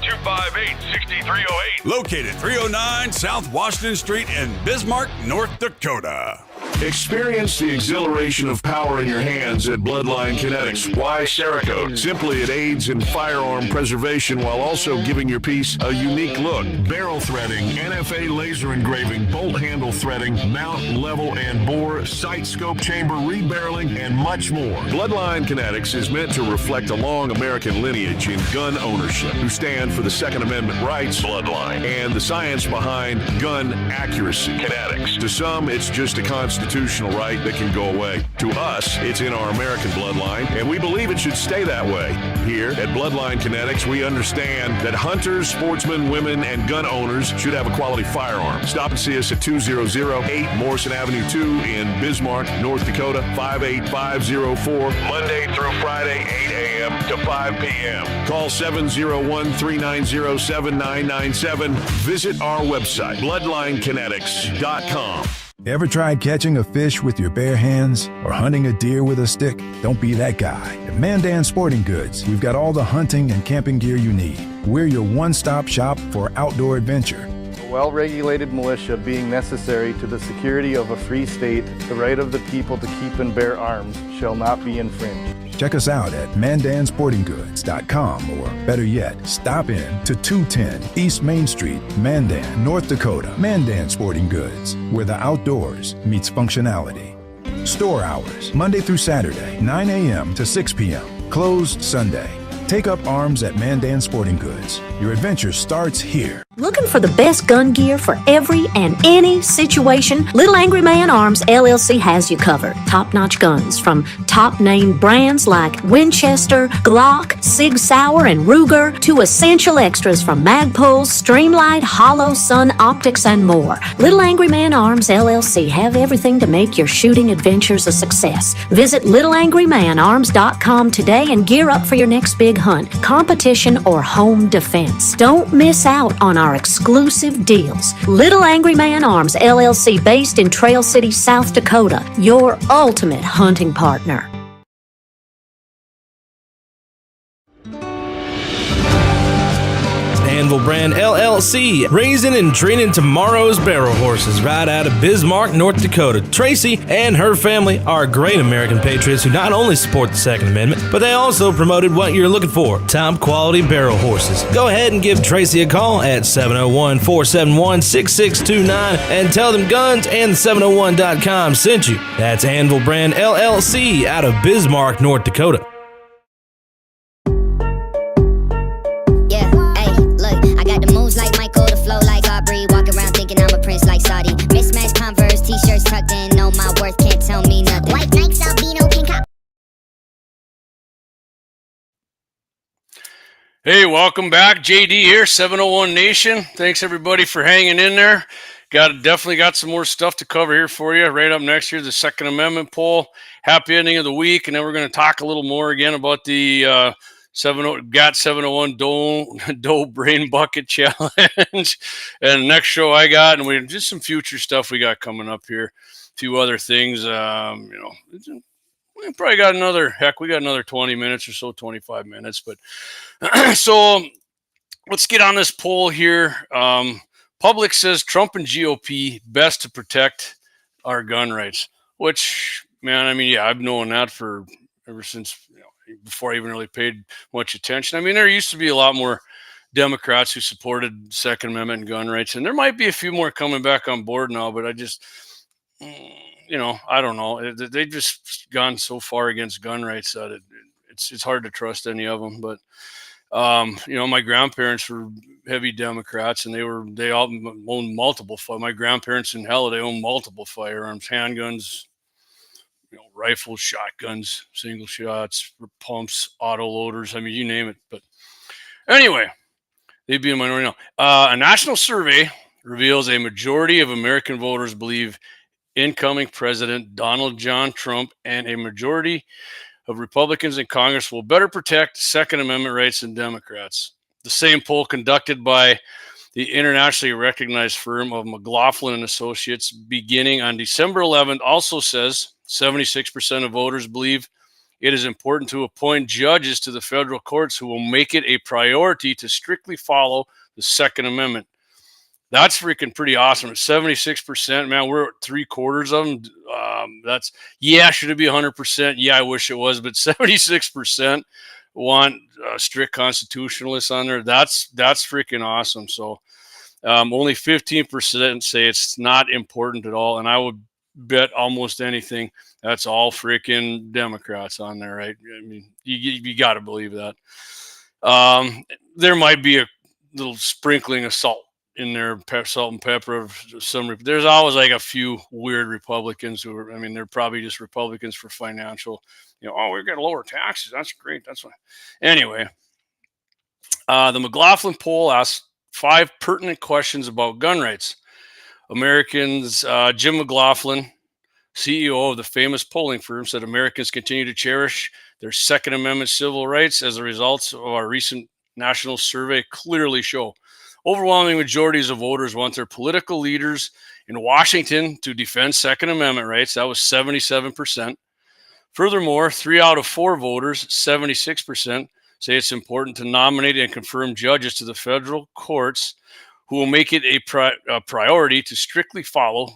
701-258-6308. Located 309 South Washington Street in Bismarck, North Dakota. Experience the exhilaration of power in your hands at Bloodline Kinetics. Why Cerakote? Simply, it aids in firearm preservation while also giving your piece a unique look. Barrel threading, NFA laser engraving, bolt handle threading, mount, level, and bore, sight scope chamber rebarreling, and much more. Bloodline Kinetics is meant to reflect a long American lineage in gun ownership, who stand for the Second Amendment rights, Bloodline, and the science behind gun accuracy. Kinetics. To some, it's just a constitutional right that can go away. To us, it's in our American bloodline, and we believe it should stay that way. Here at Bloodline Kinetics, we understand that hunters, sportsmen, women, and gun owners should have a quality firearm. Stop and see us at 2008 Morrison Avenue 2 in Bismarck, North Dakota, 58504, Monday through Friday, 8 a.m. to 5 p.m. Call 701-390-7997. Visit our website, bloodlinekinetics.com. Ever tried catching a fish with your bare hands or hunting a deer with a stick? Don't be that guy. At Mandan Sporting Goods, we've got all the hunting and camping gear you need. We're your one-stop shop for outdoor adventure. A well-regulated militia being necessary to the security of a free state, the right of the people to keep and bear arms shall not be infringed. Check us out at mandansportinggoods.com, or better yet, stop in to 210 East Main Street, Mandan, North Dakota. Mandan Sporting Goods, where the outdoors meets functionality. Store hours, Monday through Saturday, 9 a.m. to 6 p.m. Closed Sunday. Take up arms at Mandan Sporting Goods. Your adventure starts here. Looking for the best gun gear for every and any situation? Little Angry Man Arms LLC has you covered. Top-notch guns from top-name brands like Winchester, Glock, Sig Sauer, and Ruger, to essential extras from Magpul, Streamlight, Hollow, Sun Optics, and more. Little Angry Man Arms LLC have everything to make your shooting adventures a success. Visit littleangrymanarms.com today and gear up for your next big hunt, competition, or home defense. Don't miss out on our exclusive deals. Little Angry Man Arms LLC, based in Trail City, South Dakota, your ultimate hunting partner. Anvil Brand LLC, raising and training tomorrow's barrel horses right out of Bismarck, North Dakota. Tracy and her family are great American patriots who not only support the Second Amendment, but they also promoted what you're looking for: top quality barrel horses. Go ahead and give Tracy a call at 701-471-6629 and tell them Guns and 701.com sent you. That's Anvil Brand LLC out of Bismarck, North Dakota. Like Michael, the flow like Aubrey. Walk around thinking I'm a prince like Saudi. Mismatched Converse, t-shirts tucked in. Know my worth, can't tell me nothing. White Nikes, albino, pink cop. Hey, welcome back. JD here, 701 Nation. Thanks everybody for hanging in there. Definitely got some more stuff to cover here for you. Right up next here, the Second Amendment poll. Happy ending of the week, and then we're going to talk a little more again about the 701 Doe Brain Bucket Challenge. And next show I got, and we just some future stuff we got coming up here. A few other things. We probably got we got another 20 minutes or so, 25 minutes. But so let's get on this poll here. Public says Trump and GOP best to protect our gun rights, which, man, I mean, yeah, I've known that for ever since, before I even really paid much attention. I mean, there used to be a lot more Democrats who supported Second Amendment and gun rights, and there might be a few more coming back on board now, but I just, I don't know. They've just gone so far against gun rights that it's hard to trust any of them. But, my grandparents were heavy Democrats, and they all owned multiple. My grandparents in Hella, they owned multiple firearms, handguns, rifles, shotguns, single shots, pumps, auto loaders. I mean, you name it. But anyway, they'd be a minority now. A national survey reveals a majority of American voters believe incoming President Donald John Trump and a majority of Republicans in Congress will better protect Second Amendment rights than Democrats. The same poll conducted by the internationally recognized firm of McLaughlin and Associates beginning on December 11th also says 76% of voters believe it is important to appoint judges to the federal courts who will make it a priority to strictly follow the Second Amendment. That's freaking pretty awesome. At 76%, man, we're at 3/4 of them. Should it be 100%? Yeah, I wish it was, but 76% want strict constitutionalists on there. That's freaking awesome. So only 15% say it's not important at all, and I would bet almost anything that's all freaking Democrats on there, right? I mean, you got to believe that. There might be a little sprinkling of salt in there, salt and pepper of some. There's always like a few weird Republicans who are, I mean, they're probably just Republicans for financial, we've got to lower taxes. That's great. That's fine. Anyway, the McLaughlin poll asked 5 pertinent questions about gun rights. Americans, Jim McLaughlin, CEO of the famous polling firm, said Americans continue to cherish their Second Amendment civil rights as the results of our recent national survey clearly show. Overwhelming majorities of voters want their political leaders in Washington to defend Second Amendment rights. That was 77%. Furthermore, 3 out of 4 voters, 76%, say it's important to nominate and confirm judges to the federal courts who will make it a priority to strictly follow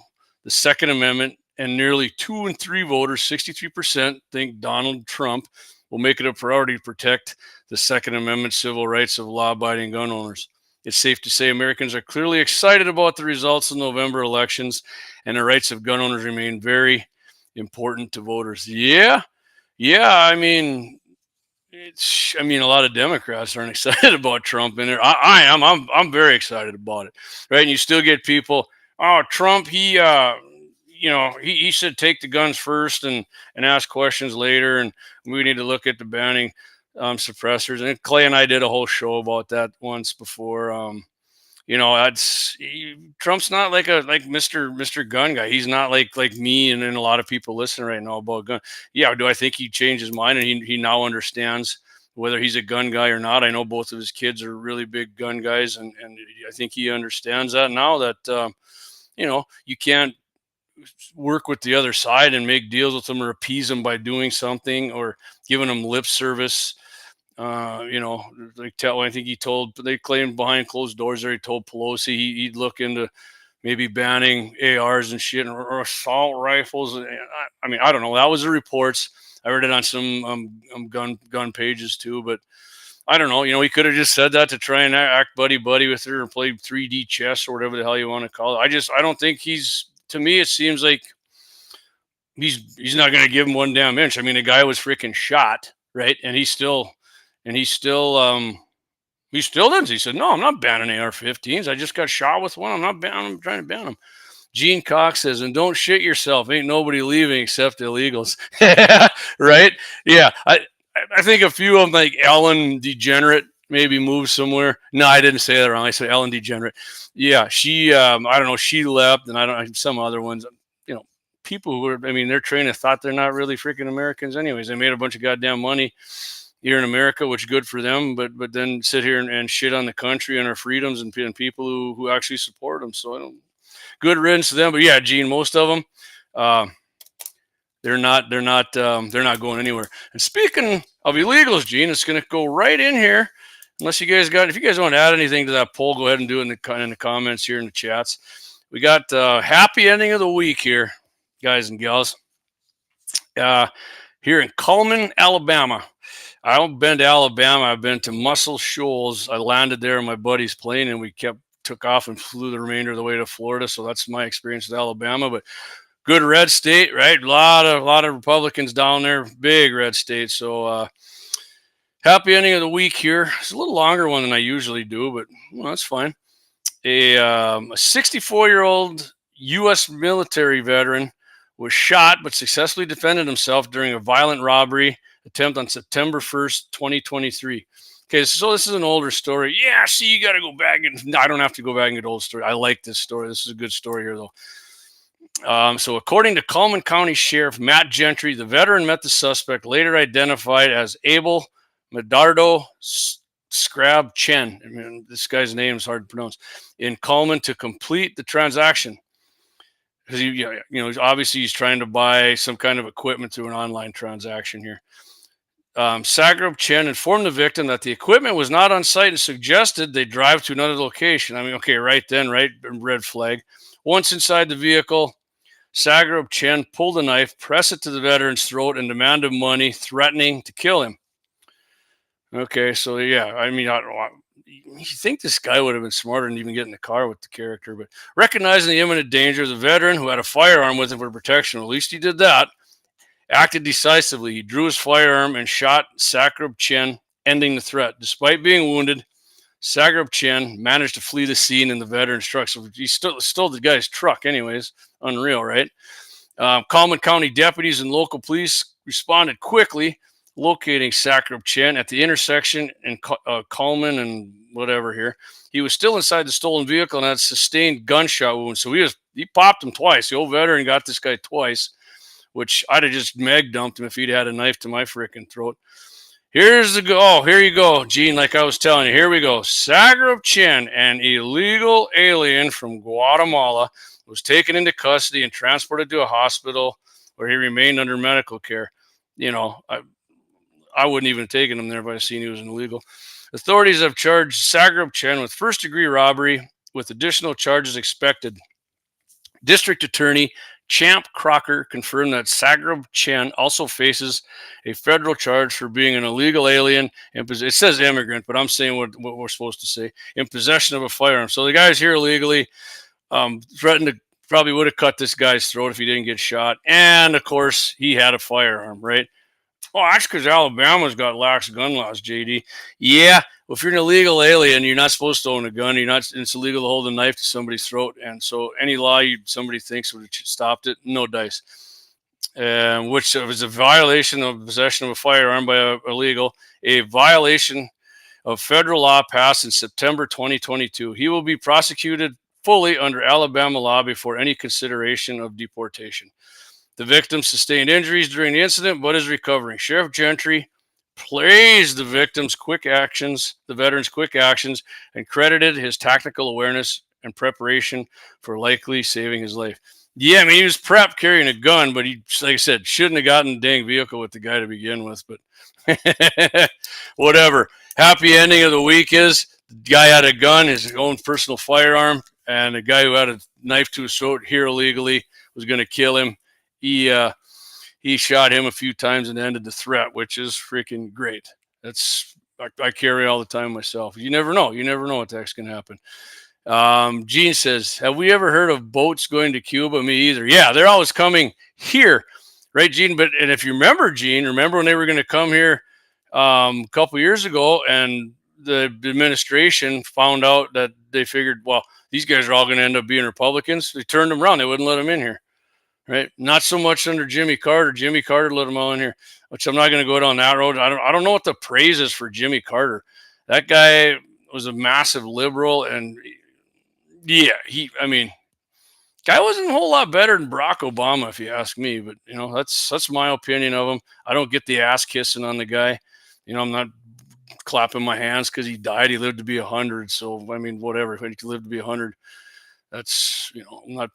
the Second Amendment. And nearly 2 in 3 voters, 63%, think Donald Trump will make it a priority to protect the Second Amendment civil rights of law-abiding gun owners. It's safe to say Americans are clearly excited about the results of November elections, and the rights of gun owners remain very important to voters. Yeah. I mean, a lot of Democrats aren't excited about Trump in there. I am. I'm very excited about it, right? And you still get people, oh, Trump, he should take the guns first and ask questions later, and we need to look at the banning suppressors. And Clay and I did a whole show about that once before. Trump's not like Mr. Gun guy. He's not like me and a lot of people listening right now about gun. Yeah, do I think he changed his mind and he now understands whether he's a gun guy or not? I know both of his kids are really big gun guys, and I think he understands that now that you can't work with the other side and make deals with them or appease them by doing something or giving them lip service. I think they claimed behind closed doors there, he told Pelosi he'd look into maybe banning ARs and shit or assault rifles. I don't know. That was the reports. I read it on some gun pages too, but I don't know. He could have just said that to try and act buddy with her and play 3D chess or whatever the hell you want to call it. I don't think to me, it seems like he's not going to give him one damn inch. I mean, the guy was freaking shot, right? And he still doesn't. He said, no, I'm not banning AR-15s. I just got shot with one. I'm trying to ban them. Gene Cox says, and don't shit yourself. Ain't nobody leaving except illegals. Right? Yeah. I think a few of them, like Ellen DeGenerate, maybe moved somewhere. No, I didn't say that wrong. I said Ellen DeGenerate. Yeah, she, I don't know, she left, and some other ones, people who are, their train of thought, they're not really freaking Americans anyways. They made a bunch of goddamn money here in America, which is good for them, but then sit here and shit on the country and our freedoms and people who actually support them. So good riddance to them. But yeah, Gene, most of them, they're not going anywhere. And speaking of illegals, Gene, it's going to go right in here. If you guys want to add anything to that poll, go ahead and do it in the comments here in the chats. We got happy ending of the week here, guys and gals. Here in Cullman, Alabama. I haven't been to Alabama. I've been to Muscle Shoals. I landed there in my buddy's plane, and we took off and flew the remainder of the way to Florida. So that's my experience with Alabama. But good red state, right? A lot of Republicans down there. Big red state. So happy ending of the week here. It's a little longer one than I usually do, but that's fine. A 64-year-old U.S. military veteran was shot but successfully defended himself during a violent robbery attempt on September 1st, 2023. Okay, so this is an older story. Yeah, see, you got to go back. I don't have to go back and get old story. I like this story. This is a good story here, though. So according to Cullman County Sheriff Matt Gentry, the veteran met the suspect, later identified as Abel Medardo Scrab Chen. This guy's name is hard to pronounce. In Cullman to complete the transaction. Because obviously he's trying to buy some kind of equipment through an online transaction here. Sagrab Chen informed the victim that the equipment was not on site and suggested they drive to another location. I mean, okay, right then, right? Red flag. Once inside the vehicle, Sagrab Chen pulled a knife, pressed it to the veteran's throat, and demanded money, threatening to kill him. Okay, so yeah, I mean, you think this guy would have been smarter than even get in the car with the character, but recognizing the imminent danger, the veteran, who had a firearm with him for protection, at least he did that, acted decisively. He drew his firearm and shot Sagrab Chen, ending the threat. Despite being wounded, Sagrab Chen managed to flee the scene in the veteran's truck. So he stole the guy's truck anyways. Unreal, right? Coleman County deputies and local police responded quickly, locating Sagrab Chen at the intersection in Coleman and whatever here. He was still inside the stolen vehicle and had sustained gunshot wounds. So he popped him twice. The old veteran got this guy twice, which I'd have just meg dumped him if he'd had a knife to my freaking throat. Here you go, Gene, like I was telling you. Here we go. Sagrab Chen, an illegal alien from Guatemala, was taken into custody and transported to a hospital where he remained under medical care. You know, I wouldn't even have taken him there if I seen he was an illegal. Authorities have charged Sagrab Chen with first-degree robbery with additional charges expected. District Attorney Champ Crocker confirmed that Sagrab Chen also faces a federal charge for being an illegal alien. It says immigrant, but I'm saying what we're supposed to say. In possession of a firearm. So the guy's here illegally. Threatened to probably would have cut this guy's throat if he didn't get shot. And, of course, he had a firearm, right? Oh, that's because Alabama's got lax gun laws, JD. Yeah, well, if you're an illegal alien, you're not supposed to own a gun. It's illegal to hold a knife to somebody's throat. And so any law somebody thinks would have stopped it, no dice. Which is a violation of possession of a firearm by illegal, a violation of federal law passed in September 2022. He will be prosecuted fully under Alabama law before any consideration of deportation. The victim sustained injuries during the incident, but is recovering. Sheriff Gentry praised the veteran's quick actions, and credited his tactical awareness and preparation for likely saving his life. Yeah, I mean, he was prepped carrying a gun, but he, like I said, shouldn't have gotten the dang vehicle with the guy to begin with, but whatever. Happy ending of the week is the guy had a gun, his own personal firearm, and the guy who had a knife to his throat here illegally was going to kill him. He shot him a few times and ended the threat, which is freaking great. I carry all the time myself. You never know. You never know what the heck's going to happen. Gene says, have we ever heard of boats going to Cuba? Me either. Yeah, they're always coming here, right, Gene? And if you remember, Gene, when they were going to come here a couple years ago, and the administration found out that they figured, well, these guys are all going to end up being Republicans. They turned them around. They wouldn't let them in here. Right, not so much under Jimmy Carter. Jimmy Carter let them all in here, which I'm not going to go down that road. I don't know what the praise is for Jimmy Carter. That guy was a massive liberal, and yeah, guy wasn't a whole lot better than Barack Obama, if you ask me. But that's my opinion of him. I don't get the ass kissing on the guy. I'm not clapping my hands because he died. He lived to be 100. So I mean, whatever. If he lived to be 100, that's I'm not.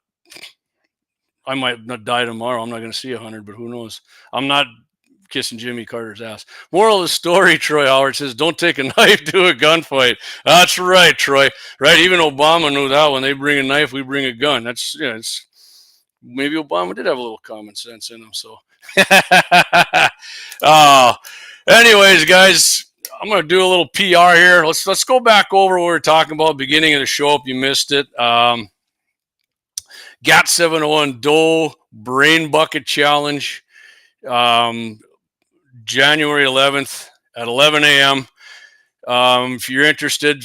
I might not die tomorrow. I'm not going to see 100, but who knows? I'm not kissing Jimmy Carter's ass. Moral of the story, Troy Howard says, don't take a knife to a gunfight. That's right, Troy. Right? Even Obama knew that. When they bring a knife, we bring a gun. Maybe Obama did have a little common sense in him. So, anyways, guys, I'm going to do a little PR here. Let's go back over what we were talking about at the beginning of the show if you missed it. GAT 701 Doe Brain Bucket Challenge, January 11th at 11 a.m. If you're interested,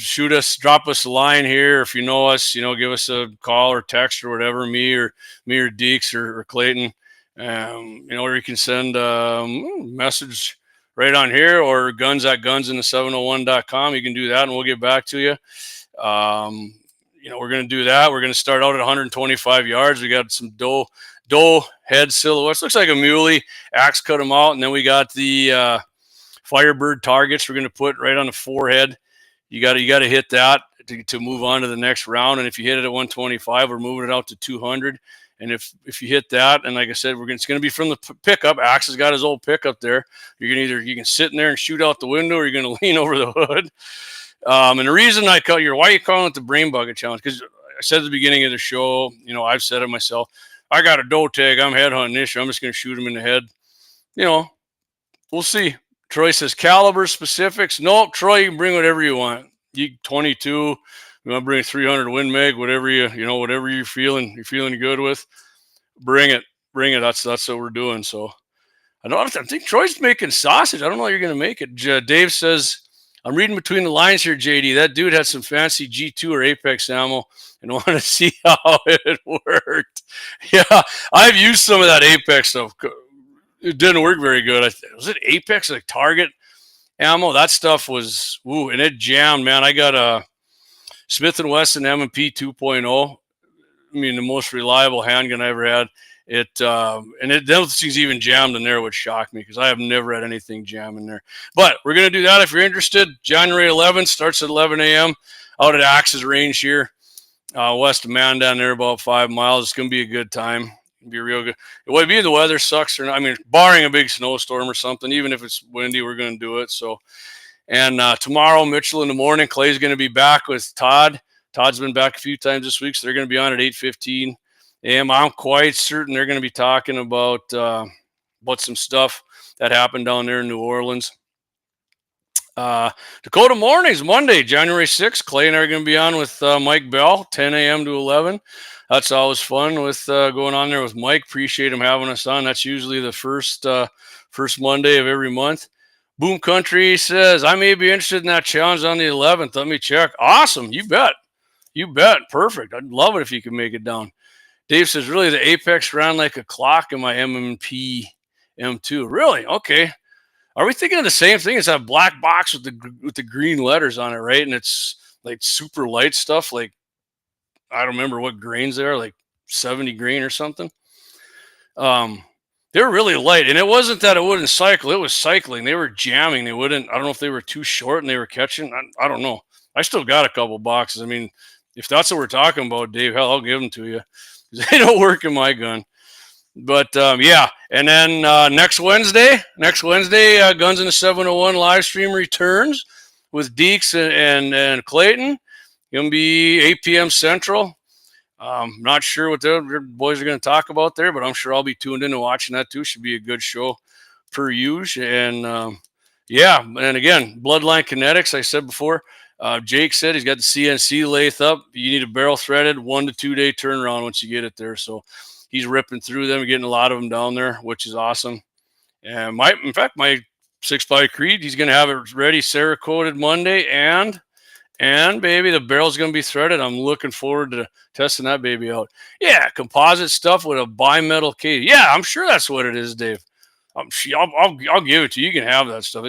drop us a line here. If you know us, give us a call or text or whatever, me or Deeks or Clayton. Or you can send a message right on here or guns@gunsin701.com. You can do that and we'll get back to you. We're going to do that. We're going to start out at 125 yards. We got some doe head silhouettes. Looks like a muley. Axe cut them out. And then we got the Firebird targets we're going to put right on the forehead. You got to hit that to move on to the next round. And if you hit it at 125, we're moving it out to 200. And if you hit that, and like I said, it's going to be from the pickup. Axe has got his old pickup there. You can sit in there and shoot out the window, or you're going to lean over the hood. And the reason why are you calling it the Brain Bucket Challenge? Because I said at the beginning of the show, I've said it myself. I got a doe tag. I'm head hunting this year. I'm just going to shoot him in the head. We'll see. Troy says caliber specifics. Nope, Troy, you can bring whatever you want. You 22. You want to bring 300 Win Mag, whatever whatever you're feeling good with. Bring it. That's what we're doing. So I think Troy's making sausage. I don't know how you're going to make it. Dave says, I'm reading between the lines here, JD. That dude had some fancy G2 or Apex ammo and want to see how it worked. Yeah, I've used some of that Apex stuff. It didn't work very good. Was it Apex, like Target ammo? That stuff was, and it jammed, man. I got a Smith & Wesson M&P 2.0. I mean, the most reliable handgun I ever had. Those things even jammed in there would shock me because I have never had anything jam in there. But we're going to do that if you're interested. January 11th starts at 11 a.m. out at Axe's Range here, west of Mandan there, about 5 miles. It's going to be a good time. It'll be real good. It would be the weather sucks or not. I mean, barring a big snowstorm or something, even if it's windy, we're going to do it. So, and tomorrow, Mitchell in the morning, Clay's going to be back with Todd. Todd's been back a few times this week, so they're going to be on at 8:15 a.m. I'm quite certain they're going to be talking about some stuff that happened down there in New Orleans. Dakota Mornings, Monday, January 6th. Clay and I are going to be on with Mike Bell, 10 a.m. to 11. That's always fun with going on there with Mike. Appreciate him having us on. That's usually the first Monday of every month. Boom Country says, I may be interested in that challenge on the 11th. Let me check. Awesome. You bet. Perfect. I'd love it if you could make it down. Dave says, really, the Apex ran like a clock in my M&P M2. Really? Okay. Are we thinking of the same thing? It's that black box with the green letters on it, right? And it's like super light stuff. Like, I don't remember what grains they are, like 70 grain or something. They were really light. And it wasn't that it wouldn't cycle. It was cycling. They were jamming. I don't know if they were too short and they were catching. I don't know. I still got a couple boxes. I mean, if that's what we're talking about, Dave, hell, I'll give them to you. They don't work in my gun. But, yeah. And then next Wednesday, Guns in the 701 live stream returns with Deeks and Clayton. Going to be 8 p.m. Central. Not sure what the boys are going to talk about there, but I'm sure I'll be tuned in and watching that too. Should be a good show per usual. And, yeah. And again, Bloodline Kinetics, I said before. Jake said he's got the CNC lathe up. You need a barrel threaded 1 to 2 day turnaround once you get it there. So he's ripping through them, getting a lot of them down there, which is awesome. And my 6.5 Creed, he's going to have it ready, Cerakoted Monday, and baby, the barrel's going to be threaded. I'm looking forward to testing that baby out. Yeah, composite stuff with a bimetal case. Yeah, I'm sure that's what it is, Dave. I'll give it to you. You can have that stuff.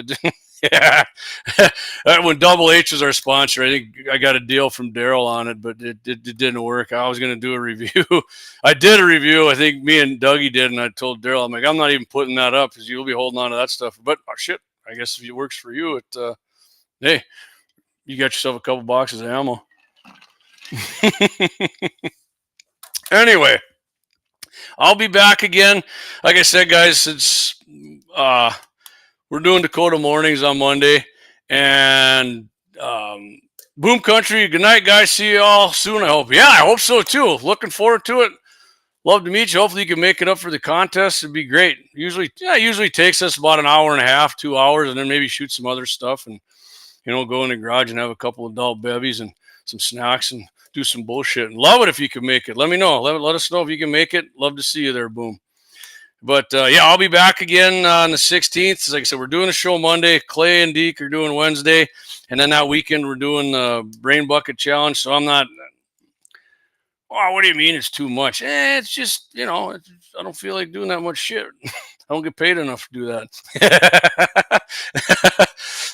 Yeah. When Double H was our sponsor, I think I got a deal from Daryl on it, but it didn't work. I was going to do a review. I did a review. I think me and Dougie did, and I told Daryl, I'm like, I'm not even putting that up because you'll be holding on to that stuff. But shit, I guess if it works for you, hey, you got yourself a couple boxes of ammo. Anyway, I'll be back again. Like I said, guys, it's we're doing Dakota Mornings on Monday. And Boom Country, good night, guys. See you all soon, I hope. Yeah, I hope so, too. Looking forward to it. Love to meet you. Hopefully you can make it up for the contest. It'd be great. Usually takes us about an hour and a half, 2 hours, and then maybe shoot some other stuff and, go in the garage and have a couple of adult bevies and some snacks and do some bullshit. And love it if you can make it. Let me know. Let us know if you can make it. Love to see you there, Boom. But, yeah, I'll be back again on the 16th. Like I said, we're doing a show Monday. Clay and Deke are doing Wednesday. And then that weekend, we're doing the Brain Bucket Challenge. So I'm not, what do you mean it's too much? It's just, I don't feel like doing that much shit. I don't get paid enough to do that.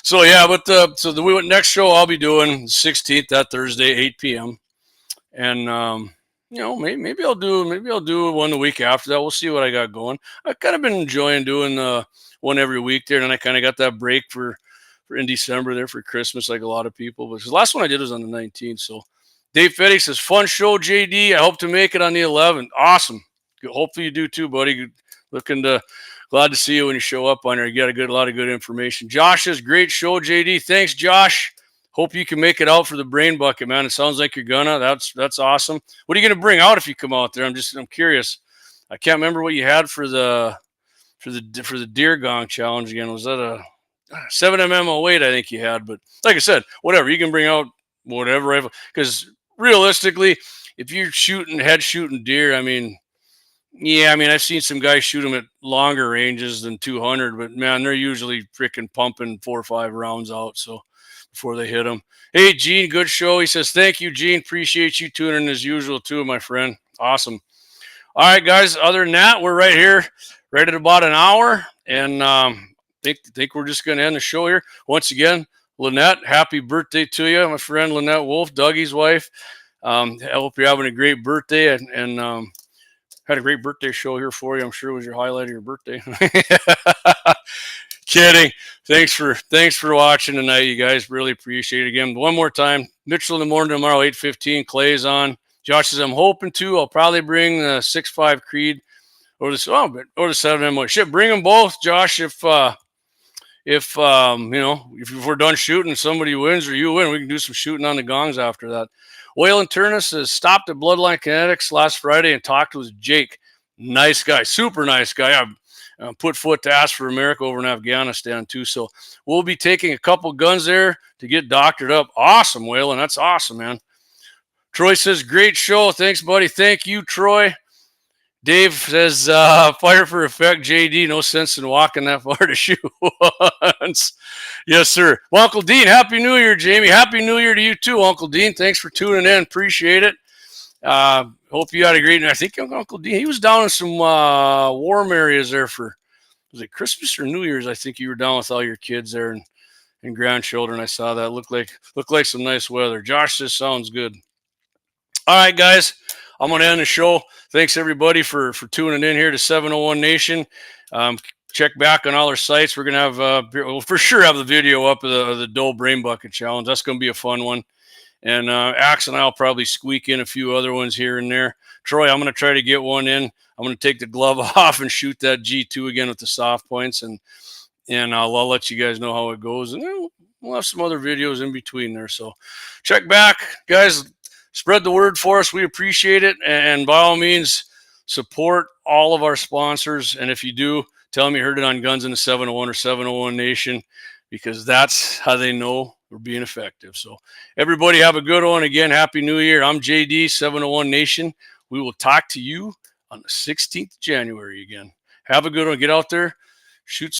So, yeah, but the next show I'll be doing 16th, that Thursday, 8 p.m. And, maybe I'll do one the week after that. We'll see what I got going. I've kind of been enjoying doing one every week there, and then I kind of got that break for in December there for Christmas, like a lot of people. But the last one I did was on the 19th. So Dave Fetty says, fun show, JD. I hope to make it on the 11th. Awesome. hopefully you do too, buddy. Glad to see you when you show up on there. You got a lot of good information. Josh says, great show, JD. Thanks, Josh. Hope you can make it out for the brain bucket, man. It sounds like you're gonna. That's awesome. What are you gonna bring out if you come out there? I'm curious. I can't remember what you had for the deer gong challenge again. Was that a 7mm 08? I think you had, but like I said, whatever. You can bring out whatever. Because realistically, if you're head shooting deer, I mean, I've seen some guys shoot them at longer ranges than 200, but man, they're usually freaking pumping 4 or 5 rounds out. So before they hit them. Hey, Gene, good show. He says, thank you, Gene. Appreciate you tuning in as usual too, my friend. Awesome. All right, guys. Other than that, we're right here, right at about an hour, and think we're just going to end the show here. Once again, Lynette, happy birthday to you, my friend Lynette Wolf, Dougie's wife. I hope you're having a great birthday, and had a great birthday show here for you. I'm sure it was your highlight of your birthday. Kidding. Thanks for watching tonight, you guys. Really appreciate it. Again, one more time, Mitchell in the morning tomorrow, 8:15. Clay's on. Josh says, I'm hoping to. I'll probably bring the 6.5 Creed or the 7mm. Shit, bring them both, Josh. If we're done shooting, somebody wins or you win, we can do some shooting on the gongs after that. Waylon Turnus says, stopped at Bloodline Kinetics last Friday and talked with Jake. Nice guy, super nice guy. I put foot to ask for America over in Afghanistan too. So we'll be taking a couple guns there to get doctored up. Awesome, Waylon. That's awesome, man. Troy says, great show. Thanks, buddy. Thank you, Troy. Dave says, fire for effect, JD. No sense in walking that far to shoot once. Yes, sir. Well, Uncle Dean, Happy New Year, Jamie. Happy New Year to you too, Uncle Dean. Thanks for tuning in. Appreciate it. Hope you had a great night. I think Uncle Dean, he was down in some warm areas there for, was it Christmas or New Year's? I think you were down with all your kids there and grandchildren. I saw that. Looked like some nice weather. Josh says, sounds good. All right, guys. I'm going to end the show. Thanks, everybody, for tuning in here to 701 Nation. Check back on all our sites. We're going to have, we'll for sure have the video up of the Doe Brain Bucket Challenge. That's going to be a fun one. And Axe and I will probably squeak in a few other ones here and there. Troy, I'm going to try to get one in. I'm going to take the glove off and shoot that G2 again with the soft points. And I'll let you guys know how it goes. And we'll have some other videos in between there. So check back, guys. Spread the word for us. We appreciate it. And by all means, support all of our sponsors. And if you do, tell them you heard it on Guns in the 701 or 701 Nation, because that's how they know we're being effective. So everybody have a good one. Again, Happy New Year. I'm JD, 701 Nation. We will talk to you on the 16th of January again. Have a good one. Get out there, shoot